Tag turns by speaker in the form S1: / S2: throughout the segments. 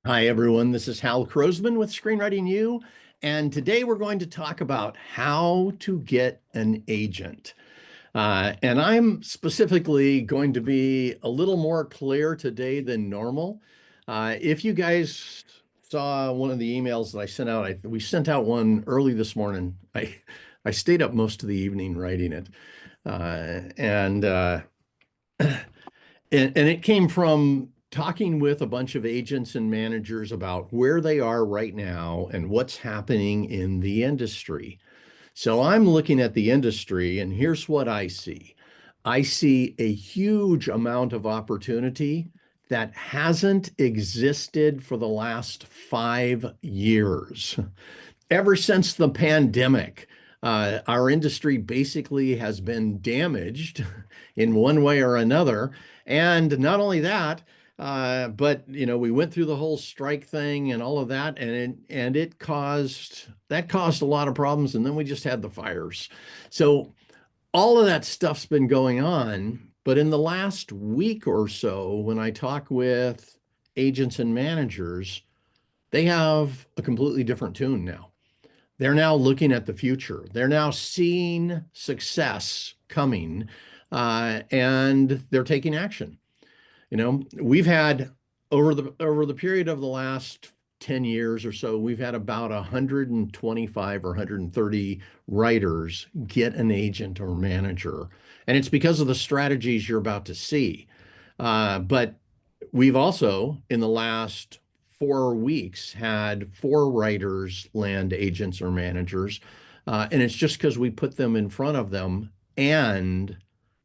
S1: Hi, everyone. This is Hal Krosman with Screenwriting U, and today we're going to talk about how to get an agent. And I'm specifically going to be a little more clear today than normal. If you guys saw one of the emails that I sent out, we sent out one early this morning. I stayed up most of the evening writing it, and and it came from talking with a bunch of agents and managers about where they are right now and what's happening in the industry. So I'm looking at the industry, and here's what I see. I see a huge amount of opportunity that hasn't existed for the last 5 years. Ever since the pandemic, our industry basically has been damaged in one way or another. And not only that, but we went through the whole strike thing and all of that, and it caused a lot of problems. And then we just had the fires. So all of that stuff's been going on. But in the last week or so, when I talk with agents and managers, they have a completely different tune now. They're now looking at the future. They're now seeing success coming, and they're taking action. We've had over the period of the last 10 years or so, we've had about 125 or 130 writers get an agent or manager. And it's because of the strategies you're about to see. But we've also, in the last 4 weeks, had 4 writers land agents or managers. And it's just because we put them in front of them and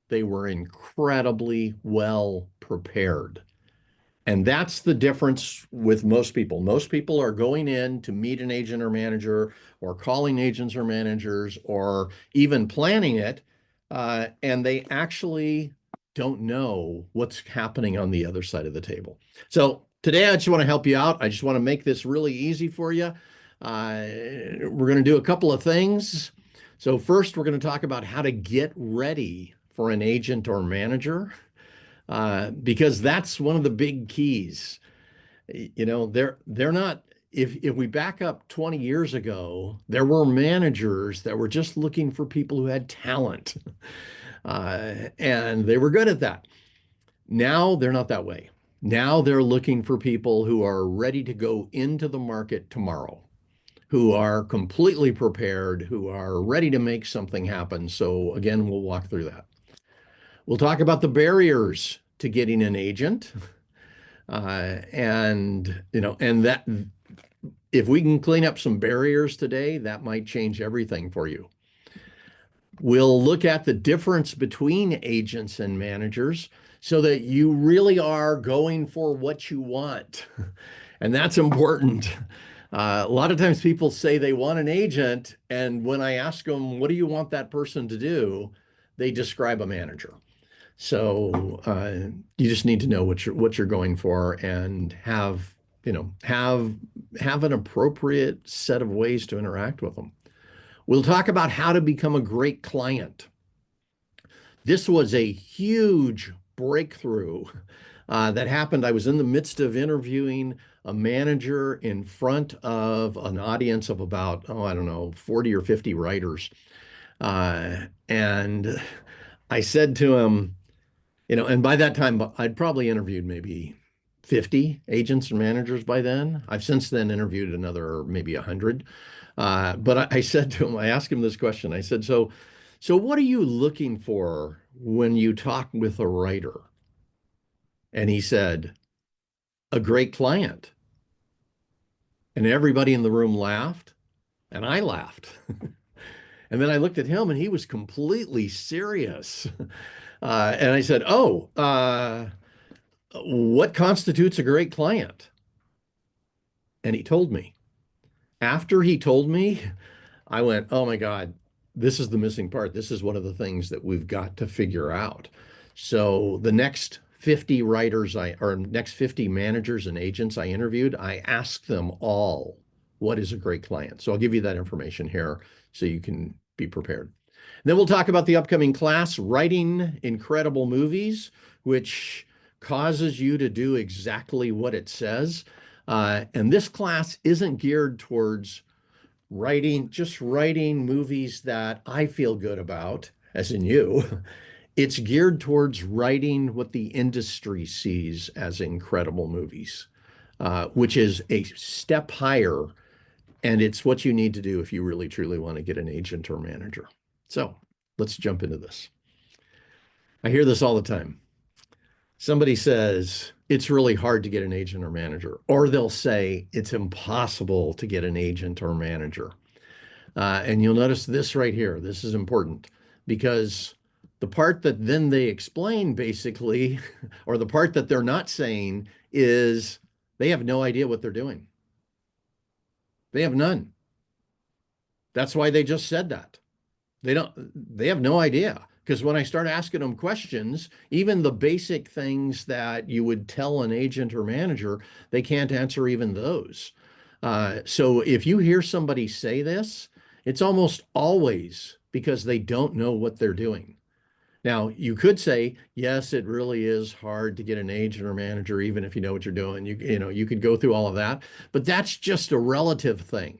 S1: they were incredibly well prepared. And that's the difference with most people. Most people are going in to meet an agent or manager or calling agents or managers or even planning it, and they actually don't know what's happening on the other side of the table. So today I just want to help you out. I just want to make this really easy for you. We're going to do a couple of things. So first, we're going to talk about how to get ready for an agent or manager, because that's one of the big keys. They're not. If we back up 20 years ago, there were managers that were just looking for people who had talent, and they were good at that. Now they're not that way. Now they're looking for people who are ready to go into the market tomorrow, who are completely prepared, who are ready to make something happen. So again, we'll walk through that. We'll talk about the barriers to getting an agent. And that if we can clean up some barriers today, that might change everything for you. We'll look at the difference between agents and managers so that you really are going for what you want. And that's important. A lot of times people say they want an agent, and when I ask them, what do you want that person to do? They describe a manager. So you just need to know what you're going for and have an appropriate set of ways to interact with them. We'll talk about how to become a great client. This was a huge breakthrough that happened. I was in the midst of interviewing a manager in front of an audience of about, I don't know, 40 or 50 writers. And I said to him, and by that time, I'd probably interviewed maybe 50 agents and managers by then. I've since then interviewed another maybe 100. But I said to him, I asked him this question. I said, so what are you looking for when you talk with a writer? And he said, a great client. And everybody in the room laughed, and I laughed. And then I looked at him, and he was completely serious. And I said, what constitutes a great client? And he told me. After he told me, I went, oh my God, this is the missing part. This is one of the things that we've got to figure out. So the next 50 next 50 managers and agents I interviewed, I asked them all, what is a great client? So I'll give you that information here so you can be prepared. Then we'll talk about the upcoming class, Writing Incredible Movies, which causes you to do exactly what it says. And this class isn't geared towards just writing movies that I feel good about, as in you. It's geared towards writing what the industry sees as incredible movies, which is a step higher. And it's what you need to do if you really truly want to get an agent or manager. So let's jump into this. I hear this all the time. Somebody says it's really hard to get an agent or manager, or they'll say it's impossible to get an agent or manager. And you'll notice this right here. This is important because the part that then they explain basically, or the part that they're not saying is they have no idea what they're doing. They have none. That's why they just said that. They have no idea. Because when I start asking them questions, even the basic things that you would tell an agent or manager, they can't answer even those. So if you hear somebody say this, it's almost always because they don't know what they're doing. Now, you could say, yes, it really is hard to get an agent or manager, even if you know what you're doing. You could go through all of that, but that's just a relative thing.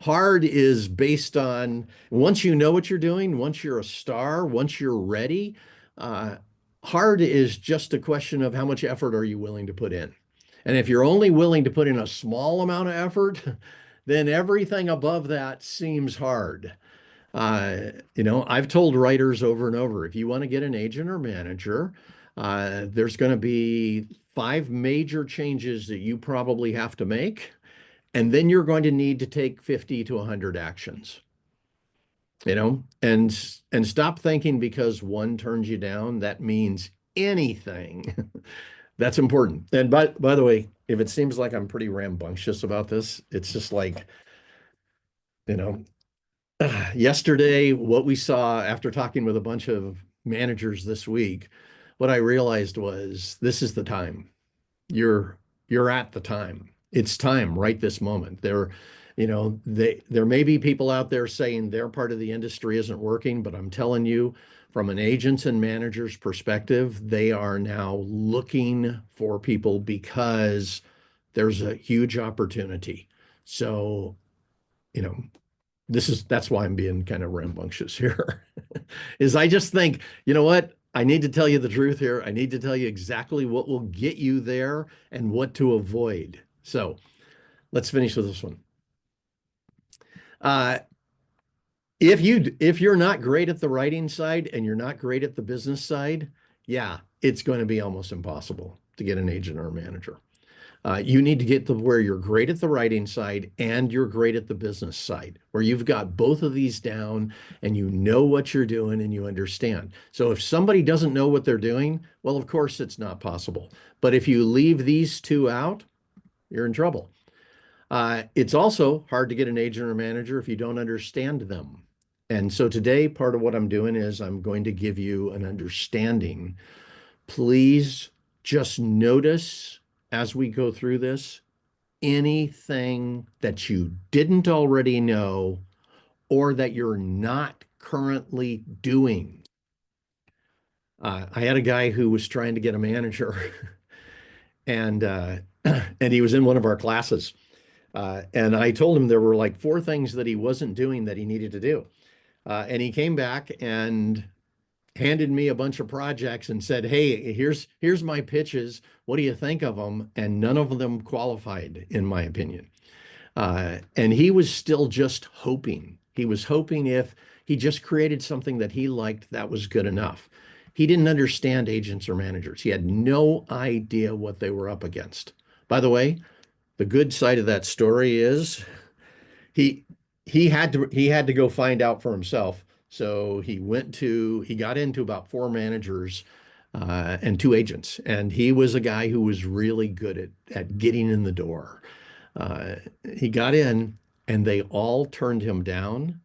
S1: Hard is based on once you know what you're doing, once you're a star, once you're ready. Uh, Hard is just a question of how much effort are you willing to put in. And if you're only willing to put in a small amount of effort, then everything above that seems hard. I've told writers over and over, if you want to get an agent or manager, there's going to be 5 major changes that you probably have to make. And then you're going to need to take 50 to 100 actions, and stop thinking because one turns you down, that means anything. That's important. And by the way, if it seems like I'm pretty rambunctious about this, it's just like, you know, yesterday, what we saw after talking with a bunch of managers this week, what I realized was this is the time. You're you're at the time. It's time right this moment. There may be people out there saying their part of the industry isn't working, but I'm telling you, from an agents and managers perspective, they are now looking for people because there's a huge opportunity. So, you know, that's why I'm being kind of rambunctious here. Is I just think, you know what? I need to tell you the truth here. I need to tell you exactly what will get you there and what to avoid. So let's finish with this one. Uh, if you're not great at the writing side and you're not great at the business side, yeah, it's going to be almost impossible to get an agent or a manager. You need to get to where you're great at the writing side and you're great at the business side, where you've got both of these down and you know what you're doing and you understand. So if somebody doesn't know what they're doing, well, of course it's not possible. But if you leave these two out, you're in trouble. It's also hard to get an agent or manager if you don't understand them. And so today, part of what I'm doing is I'm going to give you an understanding. Please just notice as we go through this anything that you didn't already know or that you're not currently doing. I had a guy who was trying to get a manager, and and he was in one of our classes. And I told him there were like 4 things that he wasn't doing that he needed to do. And he came back and handed me a bunch of projects and said, "Hey, here's my pitches. What do you think of them?" And none of them qualified, in my opinion. And he was still just hoping. He was hoping if he just created something that he liked, that was good enough. He didn't understand agents or managers. He had no idea what they were up against. By the way, the good side of that story is he he had to go find out for himself. So he got into about 4 managers and 2 agents, and he was a guy who was really good at getting in the door. Uh, he got in, and they all turned him down,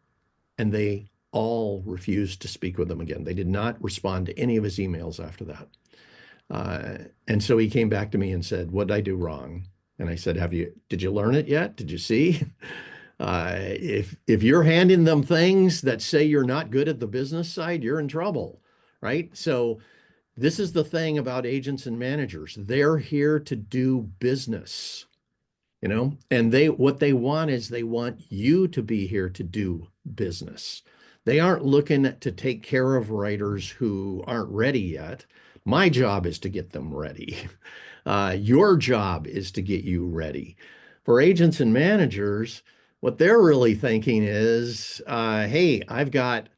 S1: and they all refused to speak with him again. They did not respond to any of his emails after that. And so he came back to me and said, "What did I do wrong?" And I said, did you learn it yet? Did you see? If you're handing them things that say you're not good at the business side, you're in trouble, right? So this is the thing about agents and managers. They're here to do business. And what they want is they want you to be here to do business. They aren't looking to take care of writers who aren't ready yet. My job is to get them ready. Your job is to get you ready. For agents and managers, what they're really thinking is, hey, I've got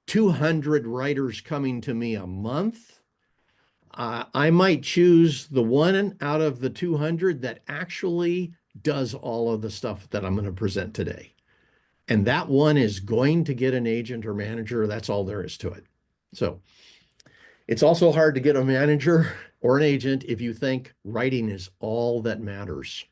S1: 200 writers coming to me a month. I might choose the one out of the 200 that actually does all of the stuff that I'm going to present today. And that one is going to get an agent or manager. That's all there is to it. So it's also hard to get a manager or an agent if you think writing is all that matters.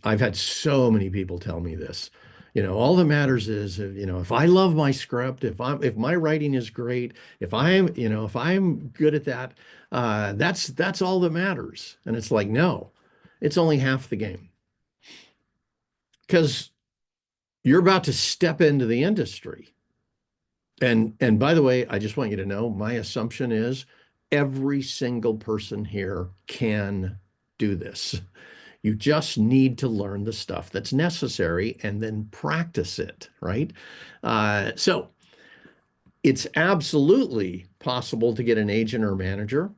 S1: I've had so many people tell me this. All that matters is, if I love my script, if my writing is great, if I'm good at that, that's all that matters. And it's like, no, it's only half the game. Because you're about to step into the industry. And by the way, I just want you to know, my assumption is every single person here can do this. You just need to learn the stuff that's necessary and then practice it, right? So it's absolutely possible to get an agent or manager.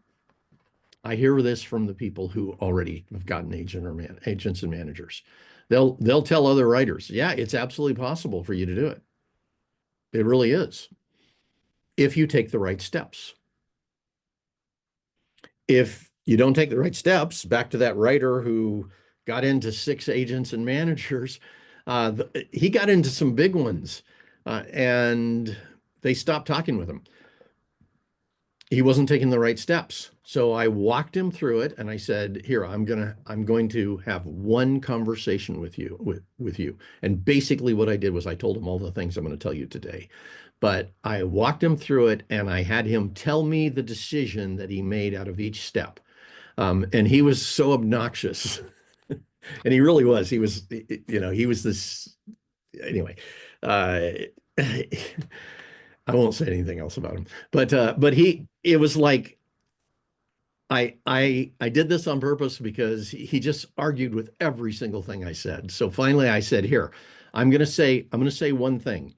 S1: I hear this from the people who already have gotten agents and managers. They'll tell other writers, yeah, it's absolutely possible for you to do it. It really is, if you take the right steps. If you don't take the right steps, back to that writer who got into 6 agents and managers, he got into some big ones, and they stopped talking with him. He wasn't taking the right steps. So I walked him through it and I said, here, I'm going to have one conversation with you. And basically what I did was I told him all the things I'm going to tell you today. But I walked him through it and I had him tell me the decision that he made out of each step. And he was so obnoxious. And he really was. He was this, anyway. Uh, I won't say anything else about him. But it was like, I did this on purpose because he just argued with every single thing I said. So finally I said, here, I'm going to say one thing.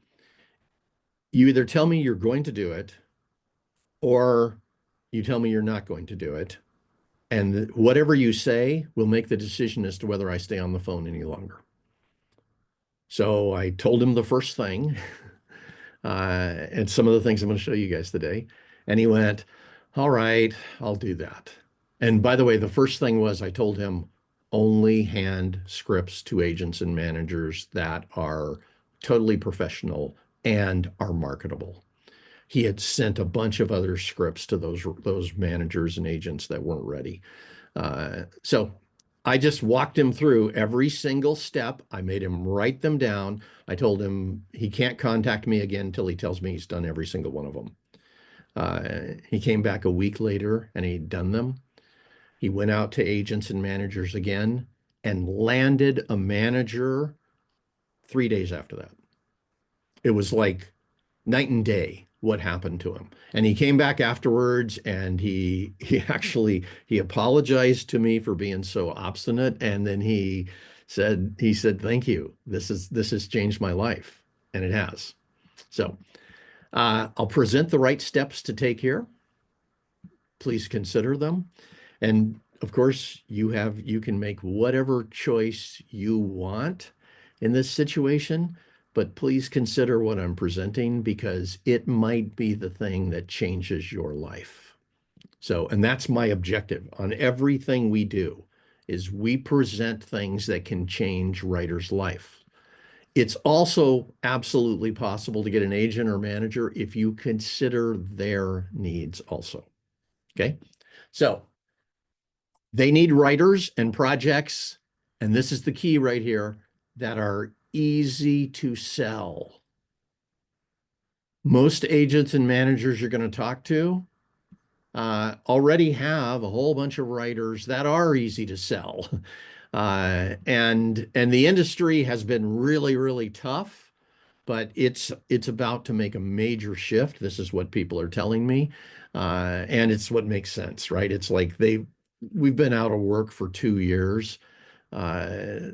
S1: You either tell me you're going to do it, or you tell me you're not going to do it. And whatever you say will make the decision as to whether I stay on the phone any longer. So I told him the first thing, and some of the things I'm going to show you guys today. And he went, all right, I'll do that. And by the way, the first thing was I told him only hand scripts to agents and managers that are totally professional and are marketable. He had sent a bunch of other scripts to those managers and agents that weren't ready. So I just walked him through every single step. I made him write them down. I told him he can't contact me again until he tells me he's done every single one of them. He came back a week later and he'd done them. He went out to agents and managers again and landed a manager 3 days after that. It was like night and day what happened to him. And he came back afterwards and he apologized to me for being so obstinate. And then he said, thank you. This has changed my life. And it has. So I'll present the right steps to take here. Please consider them. And of course, you can make whatever choice you want in this situation, but please consider what I'm presenting because it might be the thing that changes your life. So, and that's my objective on everything we do is we present things that can change writer's life. It's also absolutely possible to get an agent or manager if you consider their needs also. Okay. So they need writers and projects, and this is the key right here, that are easy to sell. Most agents and managers you're going to talk to already have a whole bunch of writers that are easy to sell. And the industry has been really, really tough, but it's about to make a major shift. This is what people are telling me. And it's what makes sense, right? It's like we've been out of work for 2 years. Uh,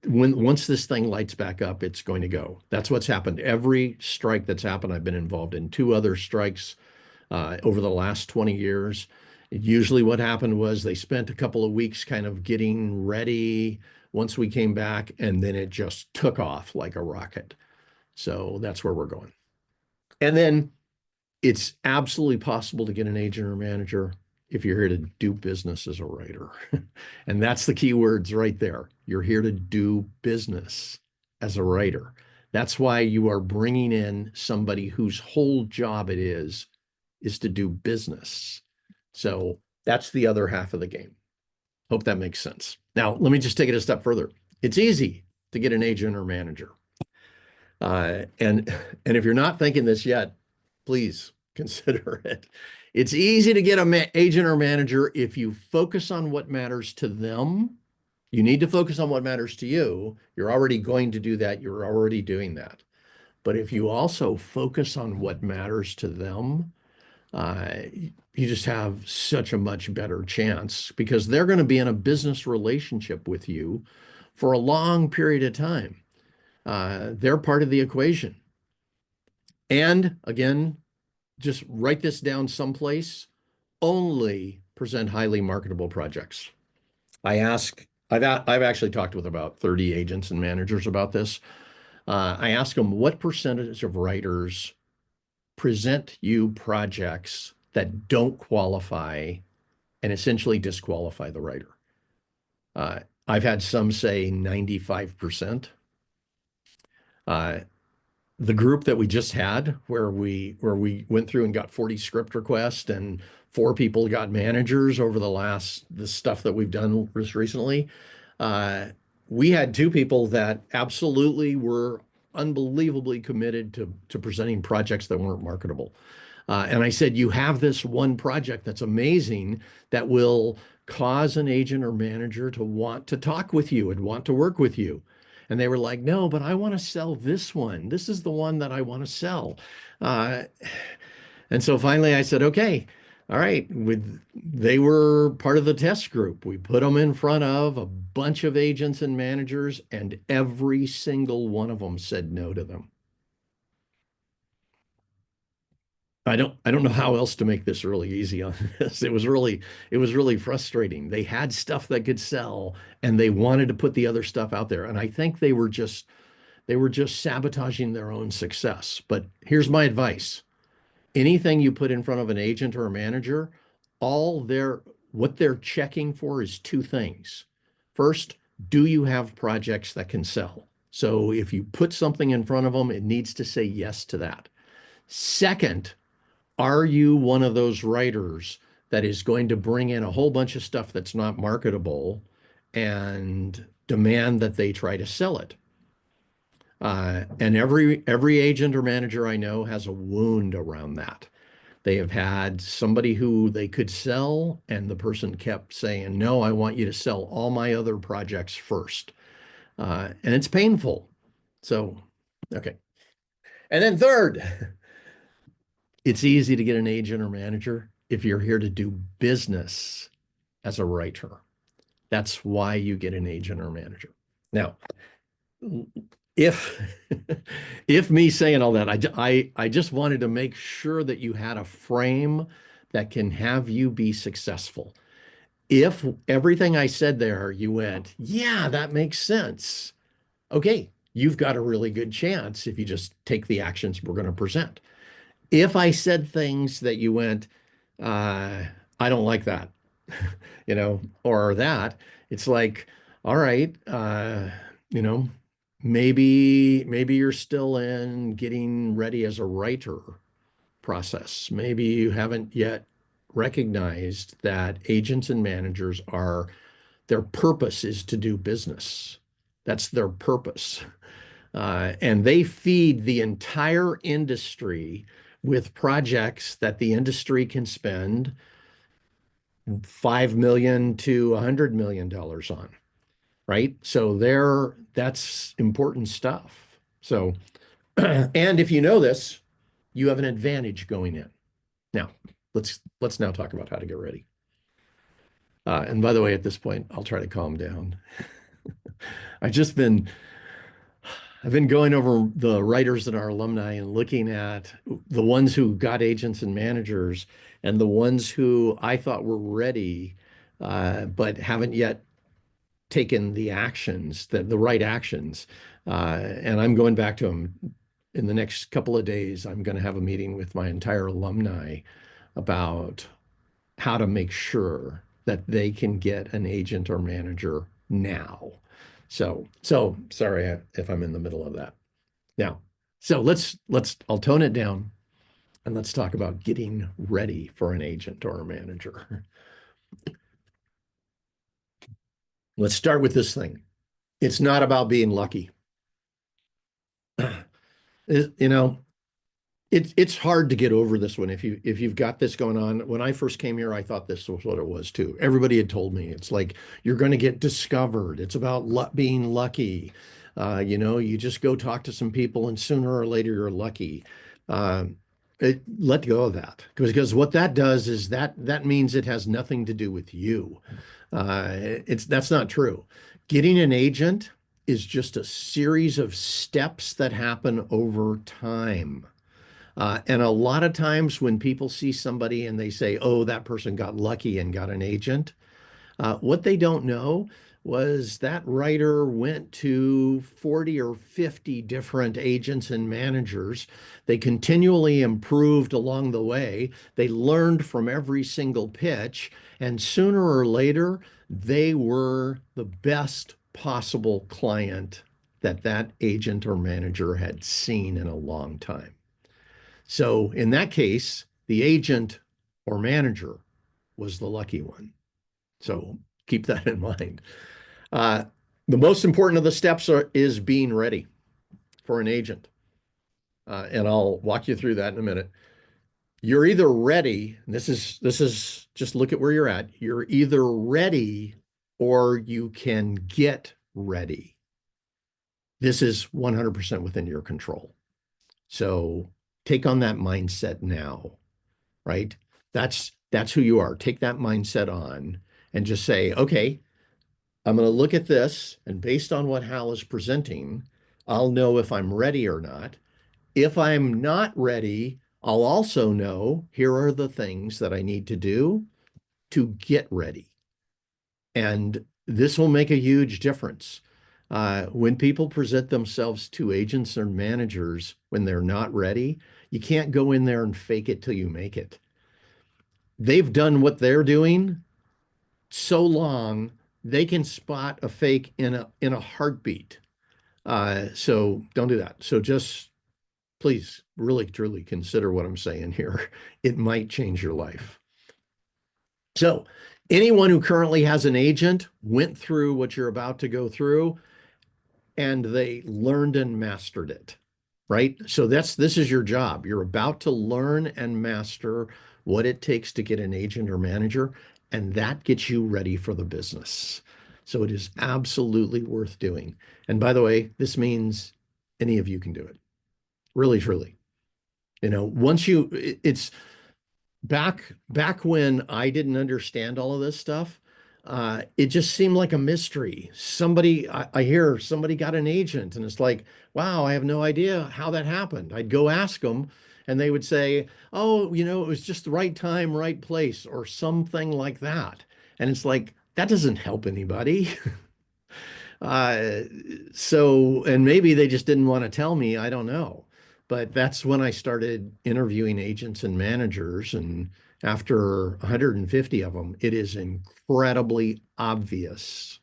S1: when once this thing lights back up, it's going to go. That's what's happened. Every strike that's happened, I've been involved in two other strikes over the last 20 years. Usually, what happened was they spent a couple of weeks kind of getting ready once we came back, and then it just took off like a rocket. So that's where we're going. And then it's absolutely possible to get an agent or manager if you're here to do business as a writer. And that's the key words right there. You're here to do business as a writer. That's why you are bringing in somebody whose whole job it is to do business. So that's the other half of the game. Hope that makes sense. Now, let me just take it a step further. It's easy to get an agent or manager. And if you're not thinking this yet, please consider it. It's easy to get an agent or manager if you focus on what matters to them. You need to focus on what matters to you. You're already going to do that. You're already doing that. But if you also focus on what matters to them, you just have such a much better chance because they're going to be in a business relationship with you for a long period of time. They're part of the equation. And again, just write this down someplace. Only present highly marketable projects. I've actually talked with about 30 agents and managers about this. I ask them what percentage of writers present you projects that don't qualify and essentially disqualify the writer. I've had some say 95%. Uh, the group that we just had, where we went through and got 40 script requests and four people got managers over the stuff that we've done just recently. Uh, we had two people that absolutely were unbelievably committed to presenting projects that weren't marketable. And I said, you have this one project that's amazing that will cause an agent or manager to want to talk with you and want to work with you. And they were like, no, but I want to sell this one. This is the one that I want to sell. Uh, and so finally I said, okay, all right. They were part of the test group. We put them in front of a bunch of agents and managers, and every single one of them said no to them. I don't know how else to make this really easy on this. It was really frustrating. They had stuff that could sell and they wanted to put the other stuff out there. And I think they were just sabotaging their own success. But here's my advice. Anything you put in front of an agent or a manager, all their what they're checking for is two things. First, do you have projects that can sell? So if you put something in front of them, it needs to say yes to that. Second, are you one of those writers that is going to bring in a whole bunch of stuff that's not marketable and demand that they try to sell it? And every agent or manager I know has a wound around that. They have had somebody who they could sell, and the person kept saying, "No, I want you to sell all my other projects first." And it's painful. So, okay. And then third, it's easy to get an agent or manager if you're here to do business as a writer. That's why you get an agent or manager. Now, if if me saying all that, I just wanted to make sure that you had a frame that can have you be successful. If everything I said there, you went, yeah, that makes sense. Okay, you've got a really good chance if you just take the actions we're going to present. If I said things that you went, uh, I don't like that, or that, it's like, all right, you know, maybe you're still in getting ready as a writer process. Maybe you haven't yet recognized that agents and managers their purpose is to do business. That's their purpose. And they feed the entire industry with projects that the industry can spend $5 million to $100 million on, right? So that's important stuff. So, and if you know this, you have an advantage going in. Now, let's now talk about how to get ready. And by the way, at this point, I'll try to calm down. I've just been I've been going over the writers in our alumni and looking at the ones who got agents and managers and the ones who I thought were ready, but haven't yet taken the actions, the right actions. And I'm going back to them in the next couple of days. I'm going to have a meeting with my entire alumni about how to make sure that they can get an agent or manager now. So sorry if I'm in the middle of that. Now, so I'll tone it down and let's talk about getting ready for an agent or a manager. Let's start with this thing. It's not about being lucky. You know, it's hard to get over this one if you've got this going on. When I first came here, I thought this was what it was too. Everybody had told me it's like you're going to get discovered. It's about being lucky. You just go talk to some people, and sooner or later you're lucky. Uh, Let go of that because what that does is that means it has nothing to do with you. That's not true. Getting an agent is just a series of steps that happen over time. And a lot of times when people see somebody and they say, oh, that person got lucky and got an agent, what they don't know was that writer went to 40 or 50 different agents and managers. They continually improved along the way. They learned from every single pitch. And sooner or later, they were the best possible client that that agent or manager had seen in a long time. So in that case, the agent or manager was the lucky one. So keep that in mind. Uh, the most important of the steps is being ready for an agent. And I'll walk you through that in a minute. You're either ready, and this is just look at where you're at. You're either ready or you can get ready. This is 100% within your control. So take on that mindset now, right? That's who you are. Take that mindset on and just say, okay, I'm going to look at this, and based on what Hal is presenting, I'll know if I'm ready or not. If I'm not ready, I'll also know here are the things that I need to do to get ready. And this will make a huge difference. When people present themselves to agents or managers when they're not ready, you can't go in there and fake it till you make it. They've done what they're doing so long, they can spot a fake in a heartbeat. So don't do that. So just please really truly consider what I'm saying here. It might change your life. So anyone who currently has an agent went through what you're about to go through and they learned and mastered it, right? So this is your job. You're about to learn and master what it takes to get an agent or manager, and that gets you ready for the business. So it is absolutely worth doing. And by the way, this means any of you can do it. Really, truly. Once it's back when I didn't understand all of this stuff, it just seemed like a mystery. I hear somebody got an agent, and it's like, wow, I have no idea how that happened. I'd go ask them, and they would say, oh, it was just the right time, right place, or something like that. And it's like, that doesn't help anybody. Uh, and maybe they just didn't want to tell me, I don't know. But that's when I started interviewing agents and managers. And after 150 of them, it is incredibly obvious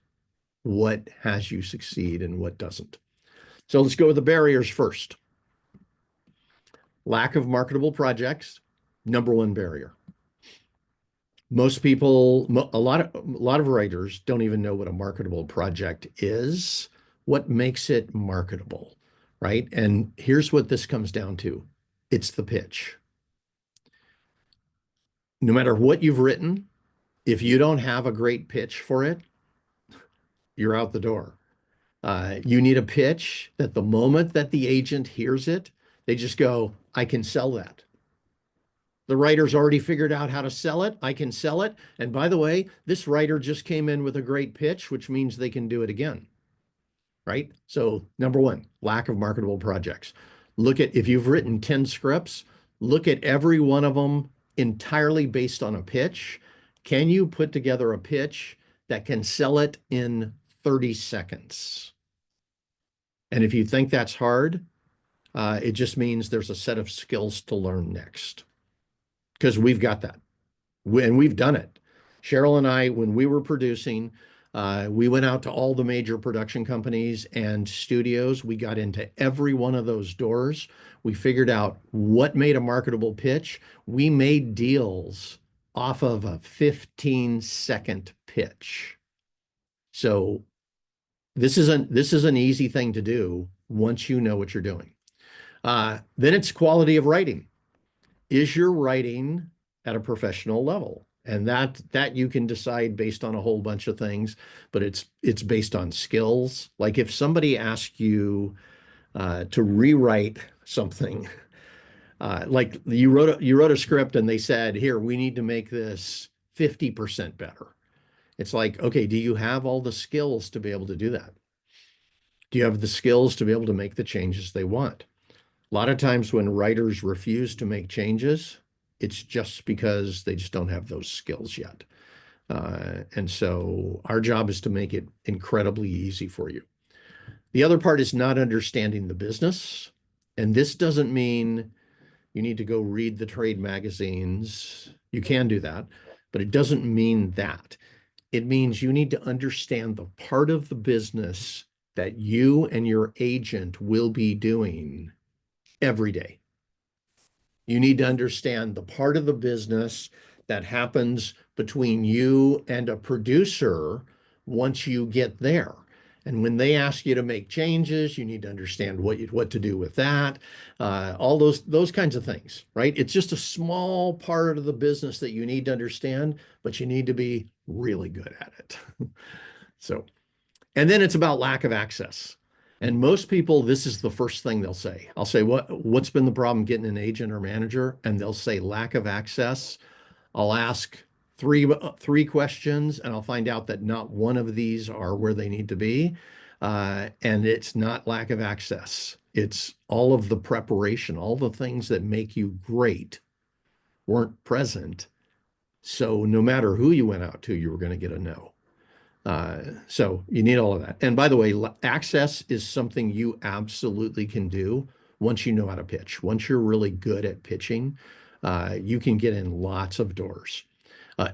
S1: what has you succeed and what doesn't. So let's go with the barriers first. Lack of marketable projects, number one barrier. Most people, a lot of writers don't even know what a marketable project is, what makes it marketable, right? And here's what this comes down to. It's the pitch. No matter what you've written, if you don't have a great pitch for it, you're out the door. You need a pitch that the moment that the agent hears it, they just go, I can sell that. The writer's already figured out how to sell it. I can sell it. And by the way, this writer just came in with a great pitch, which means they can do it again, right? So, number one, lack of marketable projects. Look at, if you've written 10 scripts, look at every one of them entirely based on a pitch. Can you put together a pitch that can sell it in 30 seconds? And if you think that's hard, it just means there's a set of skills to learn next, because we've got that. And we've done it. Cheryl and I, when we were producing, we went out to all the major production companies and studios. We got into every one of those doors. We figured out what made a marketable pitch. We made deals off of a 15-second pitch. So this is an easy thing to do once you know what you're doing. Then it's quality of writing. Is your writing at a professional level? And that you can decide based on a whole bunch of things, but it's based on skills. Like if somebody asks you to rewrite something, like you wrote a script and they said, here, we need to make this 50% better. It's like, okay, do you have all the skills to be able to do that? Do you have the skills to be able to make the changes they want? A lot of times when writers refuse to make changes, it's just because they just don't have those skills yet. And so our job is to make it incredibly easy for you. The other part is not understanding the business. And this doesn't mean you need to go read the trade magazines. You can do that, but it doesn't mean that. It means you need to understand the part of the business that you and your agent will be doing every day. You need to understand the part of the business that happens between you and a producer once you get there. And when they ask you to make changes, you need to understand what to do with that, all those kinds of things, right? It's just a small part of the business that you need to understand, but you need to be really good at it. So, and then it's about lack of access. And most people, this is the first thing they'll say. I'll say, what's been the problem getting an agent or manager? And they'll say lack of access. I'll ask three questions, and I'll find out that not one of these are where they need to be. And it's not lack of access. It's all of the preparation, all the things that make you great weren't present. So no matter who you went out to, you were going to get a no. So you need all of that. And by the way, access is something you absolutely can do once you know how to pitch. Once you're really good at pitching, you can get in lots of doors.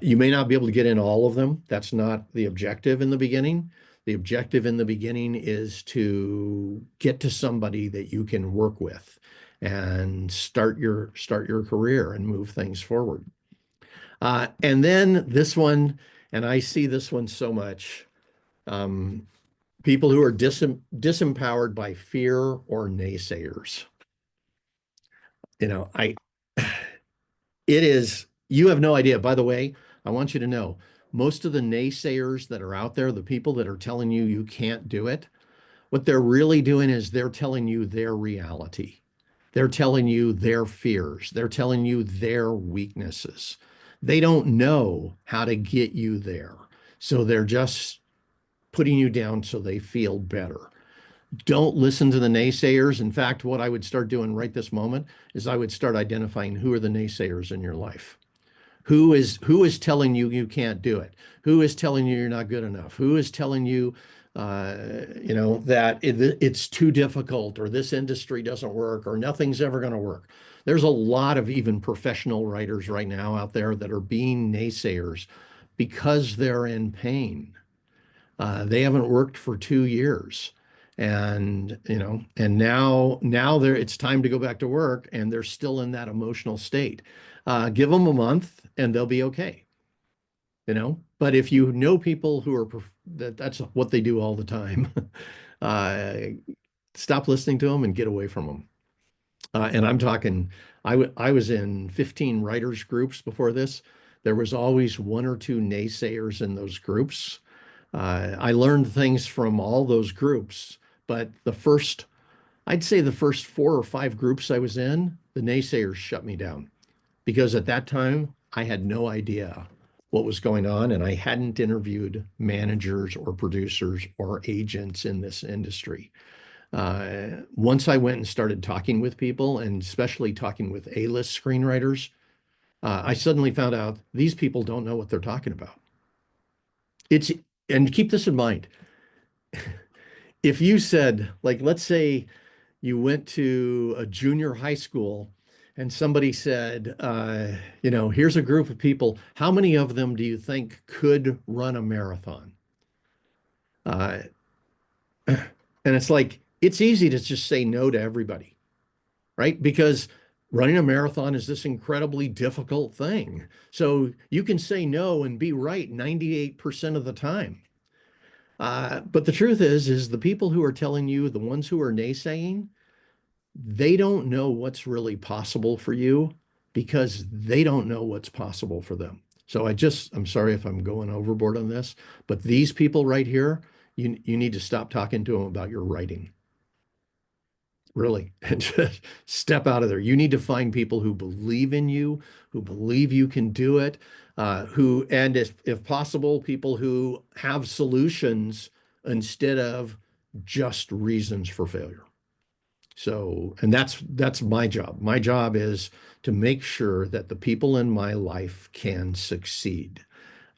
S1: You may not be able to get in all of them. That's not the objective in the beginning. The objective in the beginning is to get to somebody that you can work with and start your career and move things forward. And then this one, and I see this one so much, people who are disempowered by fear or naysayers. You know, it is, you have no idea. By the way, I want you to know, most of the naysayers that are out there, the people that are telling you you can't do it, what they're really doing is they're telling you their reality. They're telling you their fears. They're telling you their weaknesses. They don't know how to get you there. So they're just putting you down so they feel better. Don't listen to the naysayers. In fact, what I would start doing right this moment is I would start identifying who are the naysayers in your life. Who is telling you you can't do it? Who is telling you you're not good enough? Who is telling you, that it's too difficult, or this industry doesn't work, or nothing's ever going to work? There's a lot of even professional writers right now out there that are being naysayers because they're in pain. They haven't worked for 2 years, and now it's time to go back to work, and they're still in that emotional state. Give them a month, and they'll be okay. But if you know people who are that's what they do all the time, uh, stop listening to them and get away from them. And I'm talking, I was in 15 writers groups before this. There was always one or two naysayers in those groups. I learned things from all those groups, but I'd say the first 4 or 5 groups I was in, the naysayers shut me down. because at that time I had no idea what was going on and I hadn't interviewed managers or producers or agents in this industry. Once I went and started talking with people, and especially talking with A-list screenwriters, I suddenly found out these people don't know what they're talking about. It's, and keep this in mind. If you said, like, let's say you went to a junior high school and somebody said, here's a group of people, how many of them do you think could run a marathon? Uh, and it's like, it's easy to just say no to everybody, right? Because running a marathon is this incredibly difficult thing. So you can say no and be right 98% of the time. But the truth is the people who are telling you, the ones who are naysaying, they don't know what's really possible for you because they don't know what's possible for them. So I'm sorry if I'm going overboard on this, but these people right here, you need to stop talking to them about your writing, really, and just step out of there. You need to find people who believe in you, who believe you can do it, and if possible, people who have solutions instead of just reasons for failure. So, and that's my job. My job is to make sure that the people in my life can succeed,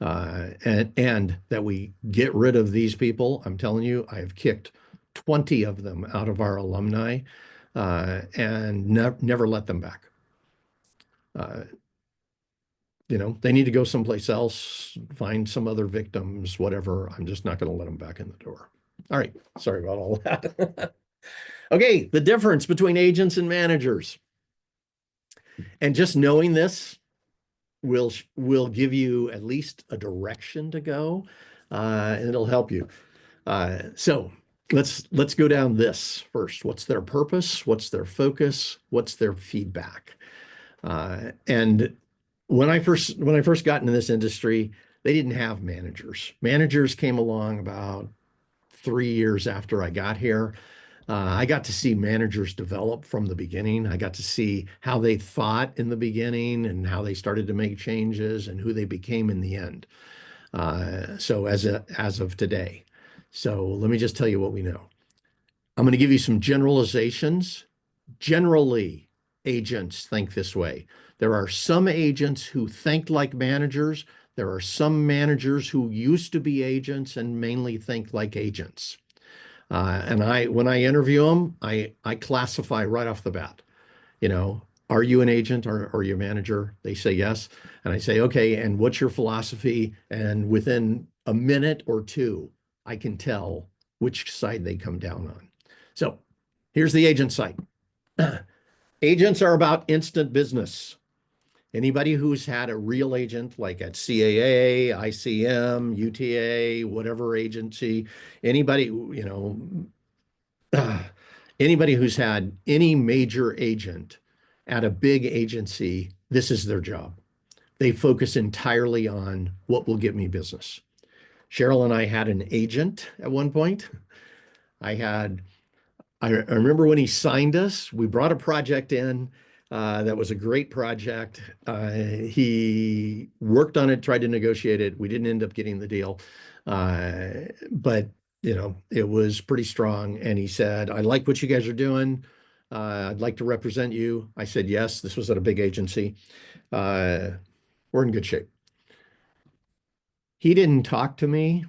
S1: and that we get rid of these people. I'm telling you, I have kicked 20 of them out of our alumni, and never let them back. Uh, they need to go someplace else, find some other victims, whatever. I'm just not going to let them back in the door. All right. Sorry about all that. Okay, the difference between agents and managers. And just knowing this will give you at least a direction to go, and it'll help you. So let's go down this first. What's their purpose? What's their focus? What's their feedback? And when I first got into this industry, they didn't have managers. Managers came along about 3 years after I got here. I got to see managers develop from the beginning. I got to see how they thought in the beginning and how they started to make changes and who they became in the end. So as of today. So let me just tell you what we know. I'm going to give you some generalizations. Generally, agents think this way. There are some agents who think like managers. There are some managers who used to be agents and mainly think like agents. When I interview them, I classify right off the bat. Are you an agent or are you a manager? They say yes. And I say, okay, and what's your philosophy? And within a minute or two, I can tell which side they come down on. So here's the agent side. Agents are about instant business. Anybody who's had a real agent, like at CAA, ICM, UTA, whatever agency, anybody, anybody who's had any major agent at a big agency, this is their job. They focus entirely on what will get me business. Cheryl and I had an agent at one point. I had I remember when he signed us, we brought a project in. That was a great project. He worked on it, tried to negotiate it. We didn't end up getting the deal. But, it was pretty strong. And he said, I like what you guys are doing. I'd like to represent you. I said, yes, this was at a big agency. Uh, we're in good shape. He didn't talk to me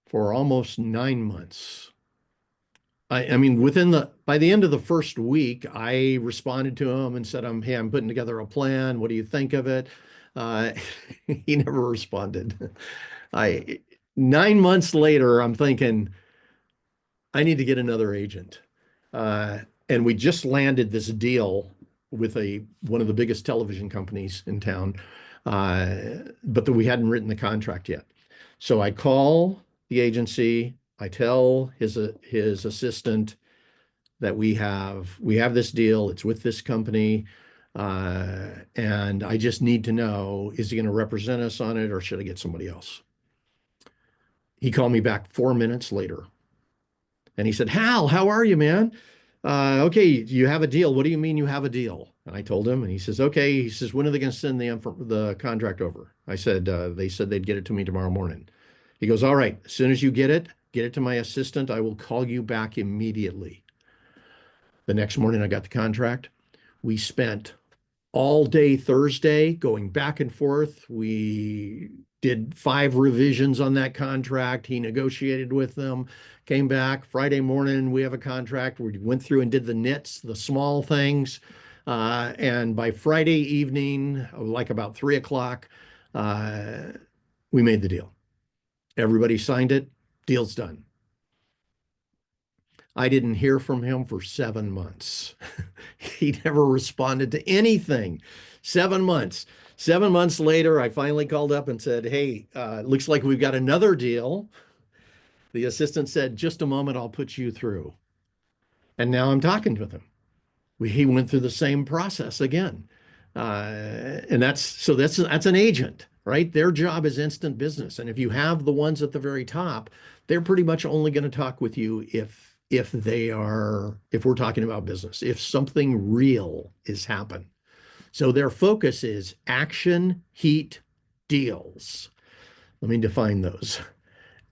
S1: for almost 9 months. I mean, by the end of the first week, I responded to him and said, hey, I'm putting together a plan. What do you think of it? Uh, he never responded. I 9 months later, I'm thinking, I need to get another agent. And we just landed this deal with one of the biggest television companies in town, but we hadn't written the contract yet. So I call the agency. I tell his assistant that we have this deal. It's with this company, and I just need to know, is he going to represent us on it, or should I get somebody else? He called me back 4 minutes later, and he said, Hal, how are you, man? Okay, you have a deal. What do you mean you have a deal? And I told him, and he says, okay. He says, when are they going to send the contract over? I said, they said they'd get it to me tomorrow morning. He goes, all right, as soon as you get it to my assistant. I will call you back immediately. The next morning, I got the contract. We spent all day Thursday going back and forth. We did 5 revisions on that contract. He negotiated with them, came back Friday morning. We have a contract. We went through and did the nits, the small things. And by Friday evening, like about 3 o'clock, uh, we made the deal. Everybody signed it. Deal's done. I didn't hear from him for 7 months. He never responded to anything. 7 months. 7 months later, I finally called up and said, hey, looks like we've got another deal. The assistant said, just a moment, I'll put you through. And now I'm talking with him. He went through the same process again. And that's an agent, right? Their job is instant business. And if you have the ones at the very top, they're pretty much only going to talk with you if we're talking about business, if something real is happening. So their focus is action, heat, deals. Let me define those.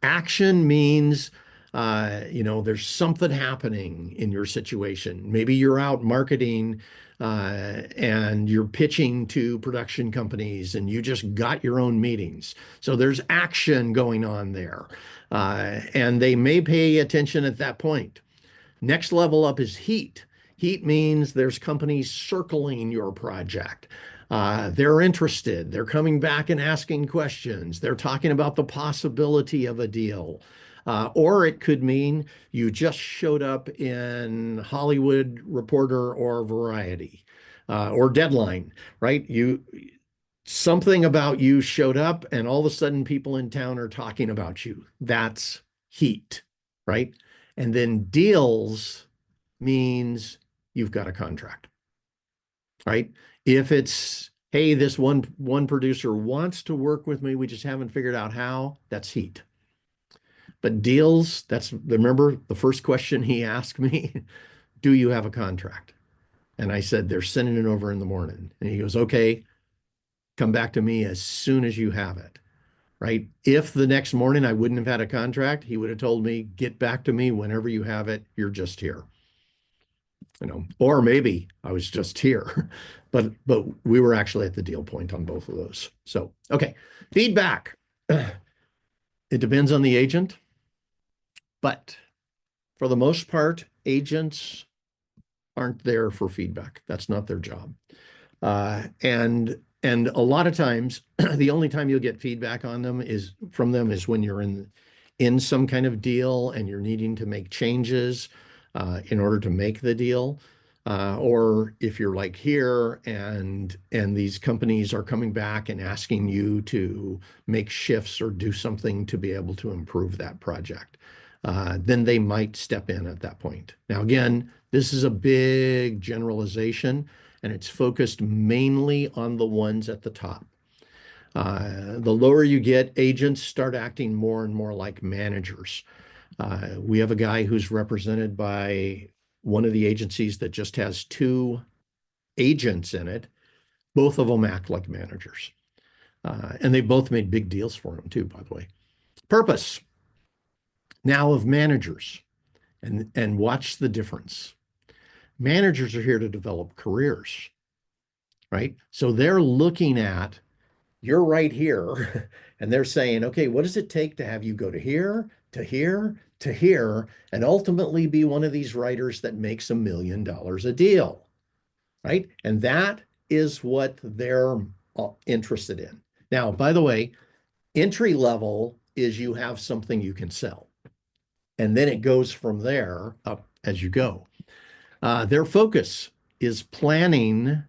S1: Action means, there's something happening in your situation. Maybe you're out marketing and you're pitching to production companies and you just got your own meetings. So there's action going on there. And they may pay attention at that point. Next level up is heat. Heat means there's companies circling your project. They're interested. They're coming back and asking questions. They're talking about the possibility of a deal. Or it could mean you just showed up in Hollywood Reporter or Variety or Deadline, right? Something about you showed up and all of a sudden people in town are talking about you. That's heat, right? And then deals means you've got a contract, right? If it's, hey, this one producer wants to work with me, we just haven't figured out how, that's heat. But deals, remember the first question he asked me, do you have a contract? And I said, they're sending it over in the morning. And he goes, okay, come back to me as soon as you have it, right? If the next morning I wouldn't have had a contract, he would have told me, get back to me whenever you have it. You're just here. Or maybe I was just here, but we were actually at the deal point on both of those. So, okay, feedback. It depends on the agent, but for the most part, agents aren't there for feedback. That's not their job. And a lot of times, the only time you'll get feedback on them is when you're in some kind of deal and you're needing to make changes in order to make the deal. Or if you're like here and these companies are coming back and asking you to make shifts or do something to be able to improve that project, then they might step in at that point. Now, again, this is a big generalization and it's focused mainly on the ones at the top. The lower you get, agents start acting more and more like managers. We have a guy who's represented by one of the agencies that just has 2 agents in it. Both of them act like managers. And they both made big deals for him too, by the way. Purpose now of managers, and watch the difference. Managers are here to develop careers, right? So they're looking at, you're right here, and they're saying, okay, what does it take to have you go to here, to here, to here, and ultimately be one of these writers that makes $1 million a deal, right? And that is what they're interested in. Now, by the way, entry level is you have something you can sell. And then it goes from there up as you go. Their focus is planning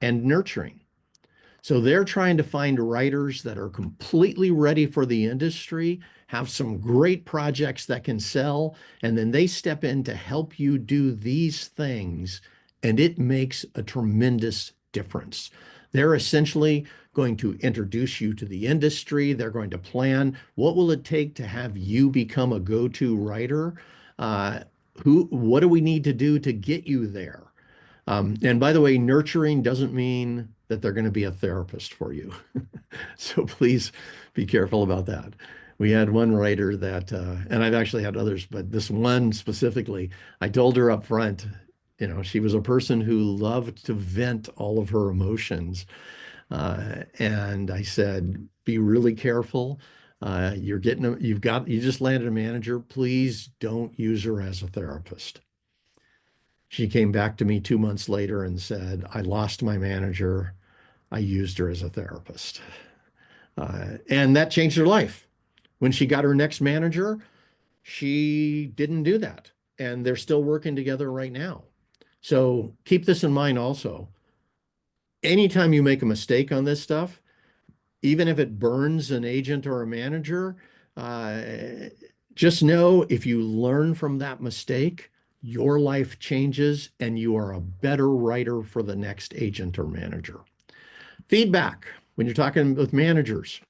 S1: and nurturing. So they're trying to find writers that are completely ready for the industry, have some great projects that can sell, and then they step in to help you do these things, and it makes a tremendous difference. They're essentially going to introduce you to the industry. They're going to plan what will it take to have you become a go-to writer. what do we need to do to get you there? And by the way, nurturing doesn't mean that they're going to be a therapist for you. So please be careful about that. We had one writer that, and I've actually had others, but this one specifically, I told her up front, she was a person who loved to vent all of her emotions. And I said, be really careful. You just landed a manager. Please don't use her as a therapist. She came back to me 2 months later and said, I lost my manager. I used her as a therapist. And that changed her life. When she got her next manager, she didn't do that. And they're still working together right now. So keep this in mind also. Anytime you make a mistake on this stuff, even if it burns an agent or a manager, uh, just know if you learn from that mistake, your life changes and you are a better writer for the next agent or manager. Feedback, when you're talking with managers,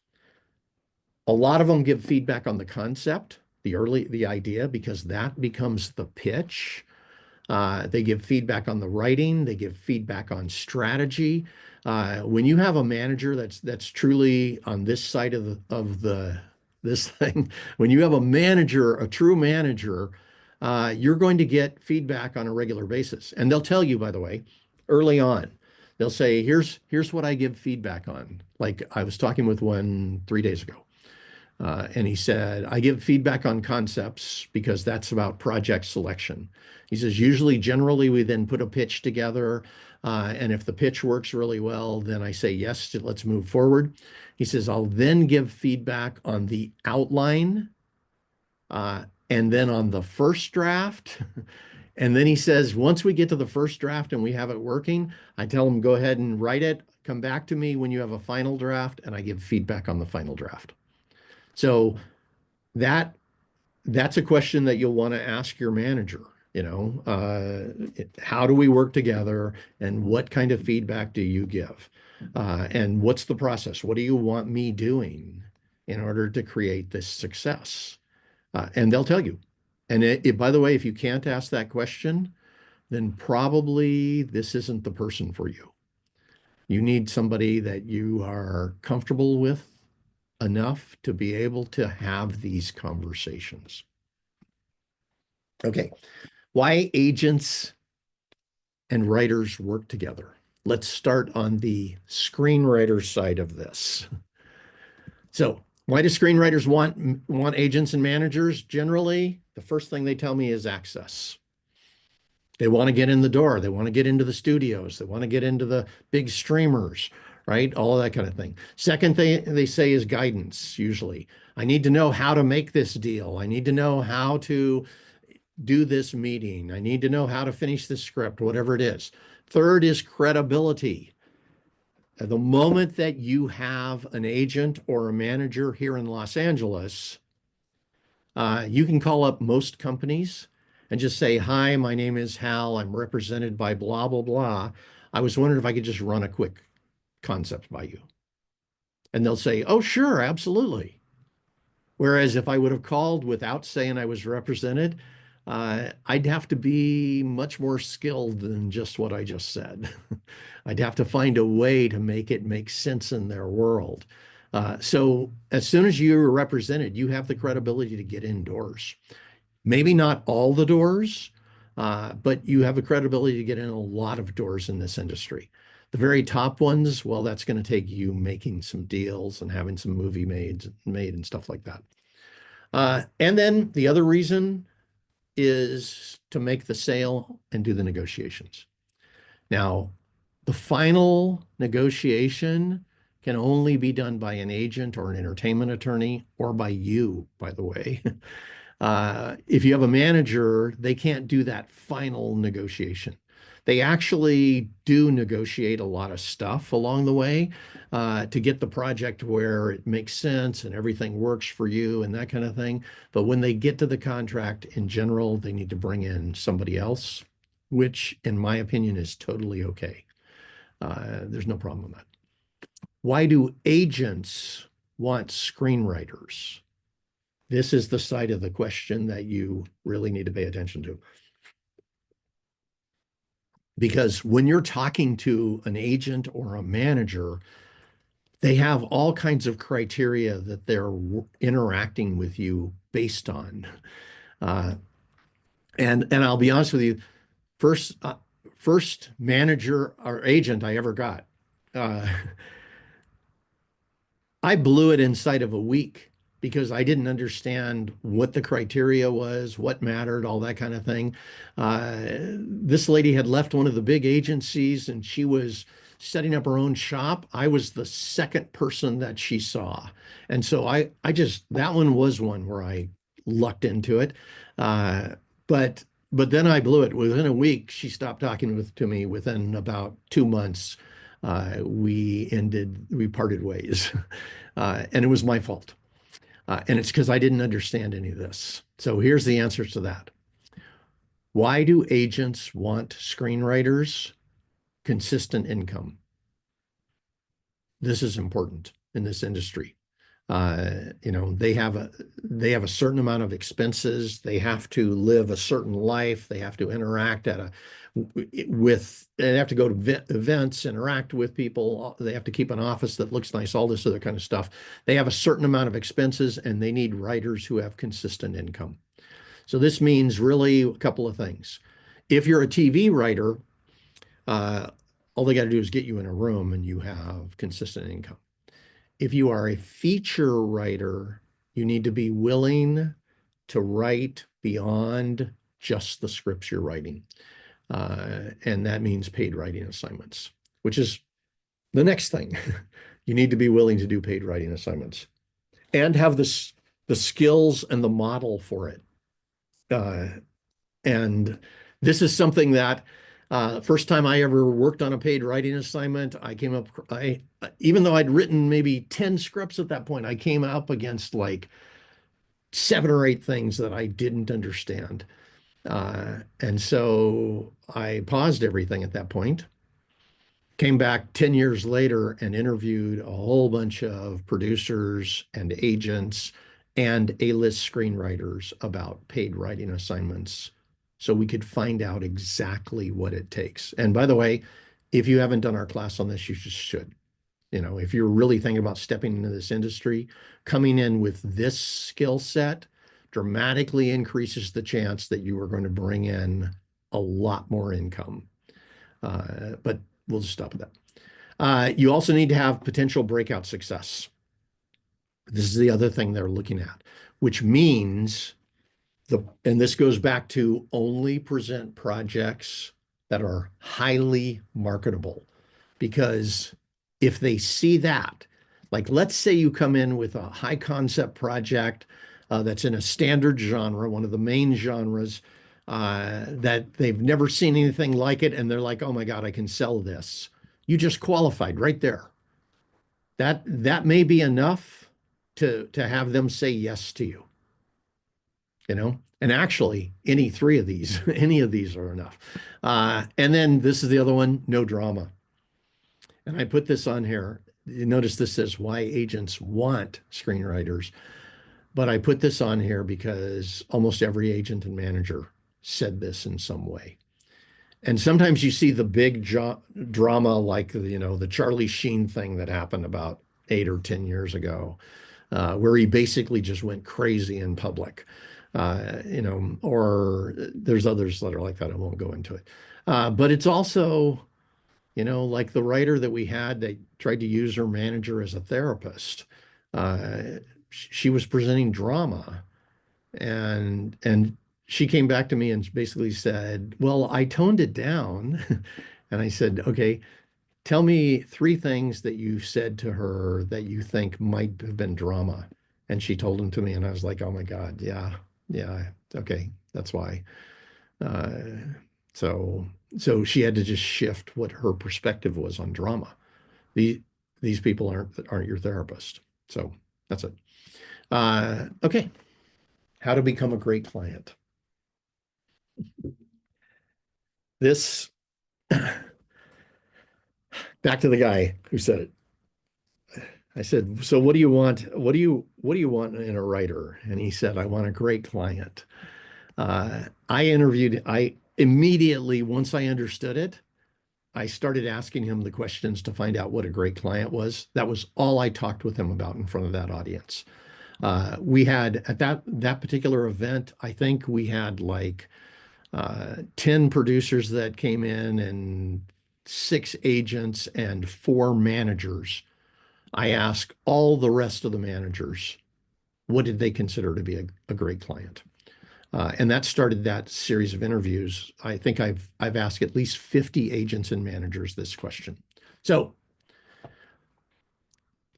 S1: a lot of them give feedback on the concept, the idea, because that becomes the pitch. They give feedback on the writing. They give feedback on strategy. When you have a manager that's truly on this side of this thing, when you have a manager, a true manager, you're going to get feedback on a regular basis, and they'll tell you, by the way, early on. They'll say, "Here's what I give feedback on." Like I was talking with one 3 days ago. And he said, I give feedback on concepts because that's about project selection. He says, generally, we then put a pitch together. And if the pitch works really well, then I say, yes, let's move forward. He says, I'll then give feedback on the outline and then on the first draft. And then he says, once we get to the first draft and we have it working, I tell him, go ahead and write it. Come back to me when you have a final draft, and I give feedback on the final draft. So that's a question that you'll want to ask your manager. How do we work together, and what kind of feedback do you give? And what's the process? What do you want me doing in order to create this success? And they'll tell you. And by the way, if you can't ask that question, then probably this isn't the person for you. You need somebody that you are comfortable with enough to be able to have these conversations. Okay, why agents and writers work together. Let's start on the screenwriter side of this. So, why do screenwriters want agents and managers? Generally, the first thing they tell me is access. They want to get in the door. They want to get into the studios. They want to get into the big streamers, right? All of that kind of thing. Second thing they say is guidance, usually. I need to know how to make this deal. I need to know how to do this meeting. I need to know how to finish this script, whatever it is. Third is credibility. At the moment that you have an agent or a manager here in Los Angeles, you can call up most companies and just say, hi, my name is Hal. I'm represented by blah, blah, blah. I was wondering if I could just run a quick concept by you. And they'll say, oh, sure, absolutely. Whereas if I would have called without saying I was represented, I'd have to be much more skilled than just what I just said. I'd have to find a way to make it make sense in their world. So as soon as you're represented, you have the credibility to get indoors. Maybe not all the doors, but you have the credibility to get in a lot of doors in this industry. The very top ones, well, that's going to take you making some deals and having some movie made and stuff like that. And then the other reason is to make the sale and do the negotiations. Now, the final negotiation can only be done by an agent or an entertainment attorney, or by you, by the way. If you have a manager, they can't do that final negotiation. They actually do negotiate a lot of stuff along the way to get the project where it makes sense and everything works for you and that kind of thing. But when they get to the contract, in general, they need to bring in somebody else, which in my opinion is totally okay. There's no problem with that. Why do agents want screenwriters? This is the side of the question that you really need to pay attention to. Because when you're talking to an agent or a manager, they have all kinds of criteria that they're interacting with you based on. Uh, and I'll be honest with you, first first manager or agent I ever got, uh, I blew it inside of a week because I didn't understand what the criteria was, what mattered, all that kind of thing. This lady had left one of the big agencies and she was setting up her own shop. I was the second person that she saw. And so I just, that one was one where I lucked into it. Uh, but, but then I blew it. Within a week, she stopped talking to me. Within about 2 months, we parted ways. And it was my fault. And it's because I didn't understand any of this. So here's the answer to that. Why do agents want screenwriters? Consistent income. This is important in this industry. They have a certain amount of expenses. They have to live a certain life. They have to interact they have to go to events, interact with people. They have to keep an office that looks nice, all this other kind of stuff. They have a certain amount of expenses and they need writers who have consistent income. So this means really a couple of things. If you're a TV writer, uh, all they got to do is get you in a room and you have consistent income. If you are a feature writer, you need to be willing to write beyond just the scripts you're writing. And that means paid writing assignments, which is the next thing. You need to be willing to do paid writing assignments and have the skills and the model for it. Uh, and this is something that first time I ever worked on a paid writing assignment, even though I'd written maybe 10 scripts at that point, I came up against like 7 or 8 things that I didn't understand. And so I paused everything at that point, came back 10 years later and interviewed a whole bunch of producers and agents and A-list screenwriters about paid writing assignments so we could find out exactly what it takes. And by the way, if you haven't done our class on this, you just should. If you're really thinking about stepping into this industry, coming in with this skill set dramatically increases the chance that you are going to bring in a lot more income. But we'll just stop at that. You also need to have potential breakout success. This is the other thing they're looking at, which means and this goes back to only present projects that are highly marketable. Because if they see that, like let's say you come in with a high concept project that's in a standard genre, one of the main genres, that they've never seen anything like it, and they're like, oh my God, I can sell this. You just qualified right there. That may be enough to have them say yes to you. And actually, any three of these, any of these are enough. And then this is the other one, no drama. And I put this on here. You notice this says why agents want screenwriters. But I put this on here because almost every agent and manager said this in some way. And sometimes you see the big drama like, the Charlie Sheen thing that happened about 8 or 10 years ago, where he basically just went crazy in public. Or there's others that are like that. I won't go into it. But it's also, like the writer that we had that tried to use her manager as a therapist. She was presenting drama, and she came back to me and basically said, "Well, I toned it down." And I said, "Okay, tell me 3 things that you said to her that you think might have been drama." And she told them to me, and I was like, "Oh my God, yeah, yeah, okay, that's why." Uh, so so she had to just shift what her perspective was on drama. The, these people aren't your therapist. So that's it. Okay. How to become a great client. This back to the guy who said it. I said, so what do you want? What do you want in a writer? And he said, I want a great client. I immediately, once I understood it, I started asking him the questions to find out what a great client was. That was all I talked with him about in front of that audience. We had at that particular event, I think we had like 10 producers that came in and 6 agents and 4 managers. I asked all the rest of the managers, what did they consider to be a great client? And that started that series of interviews. I think I've asked at least 50 agents and managers this question. So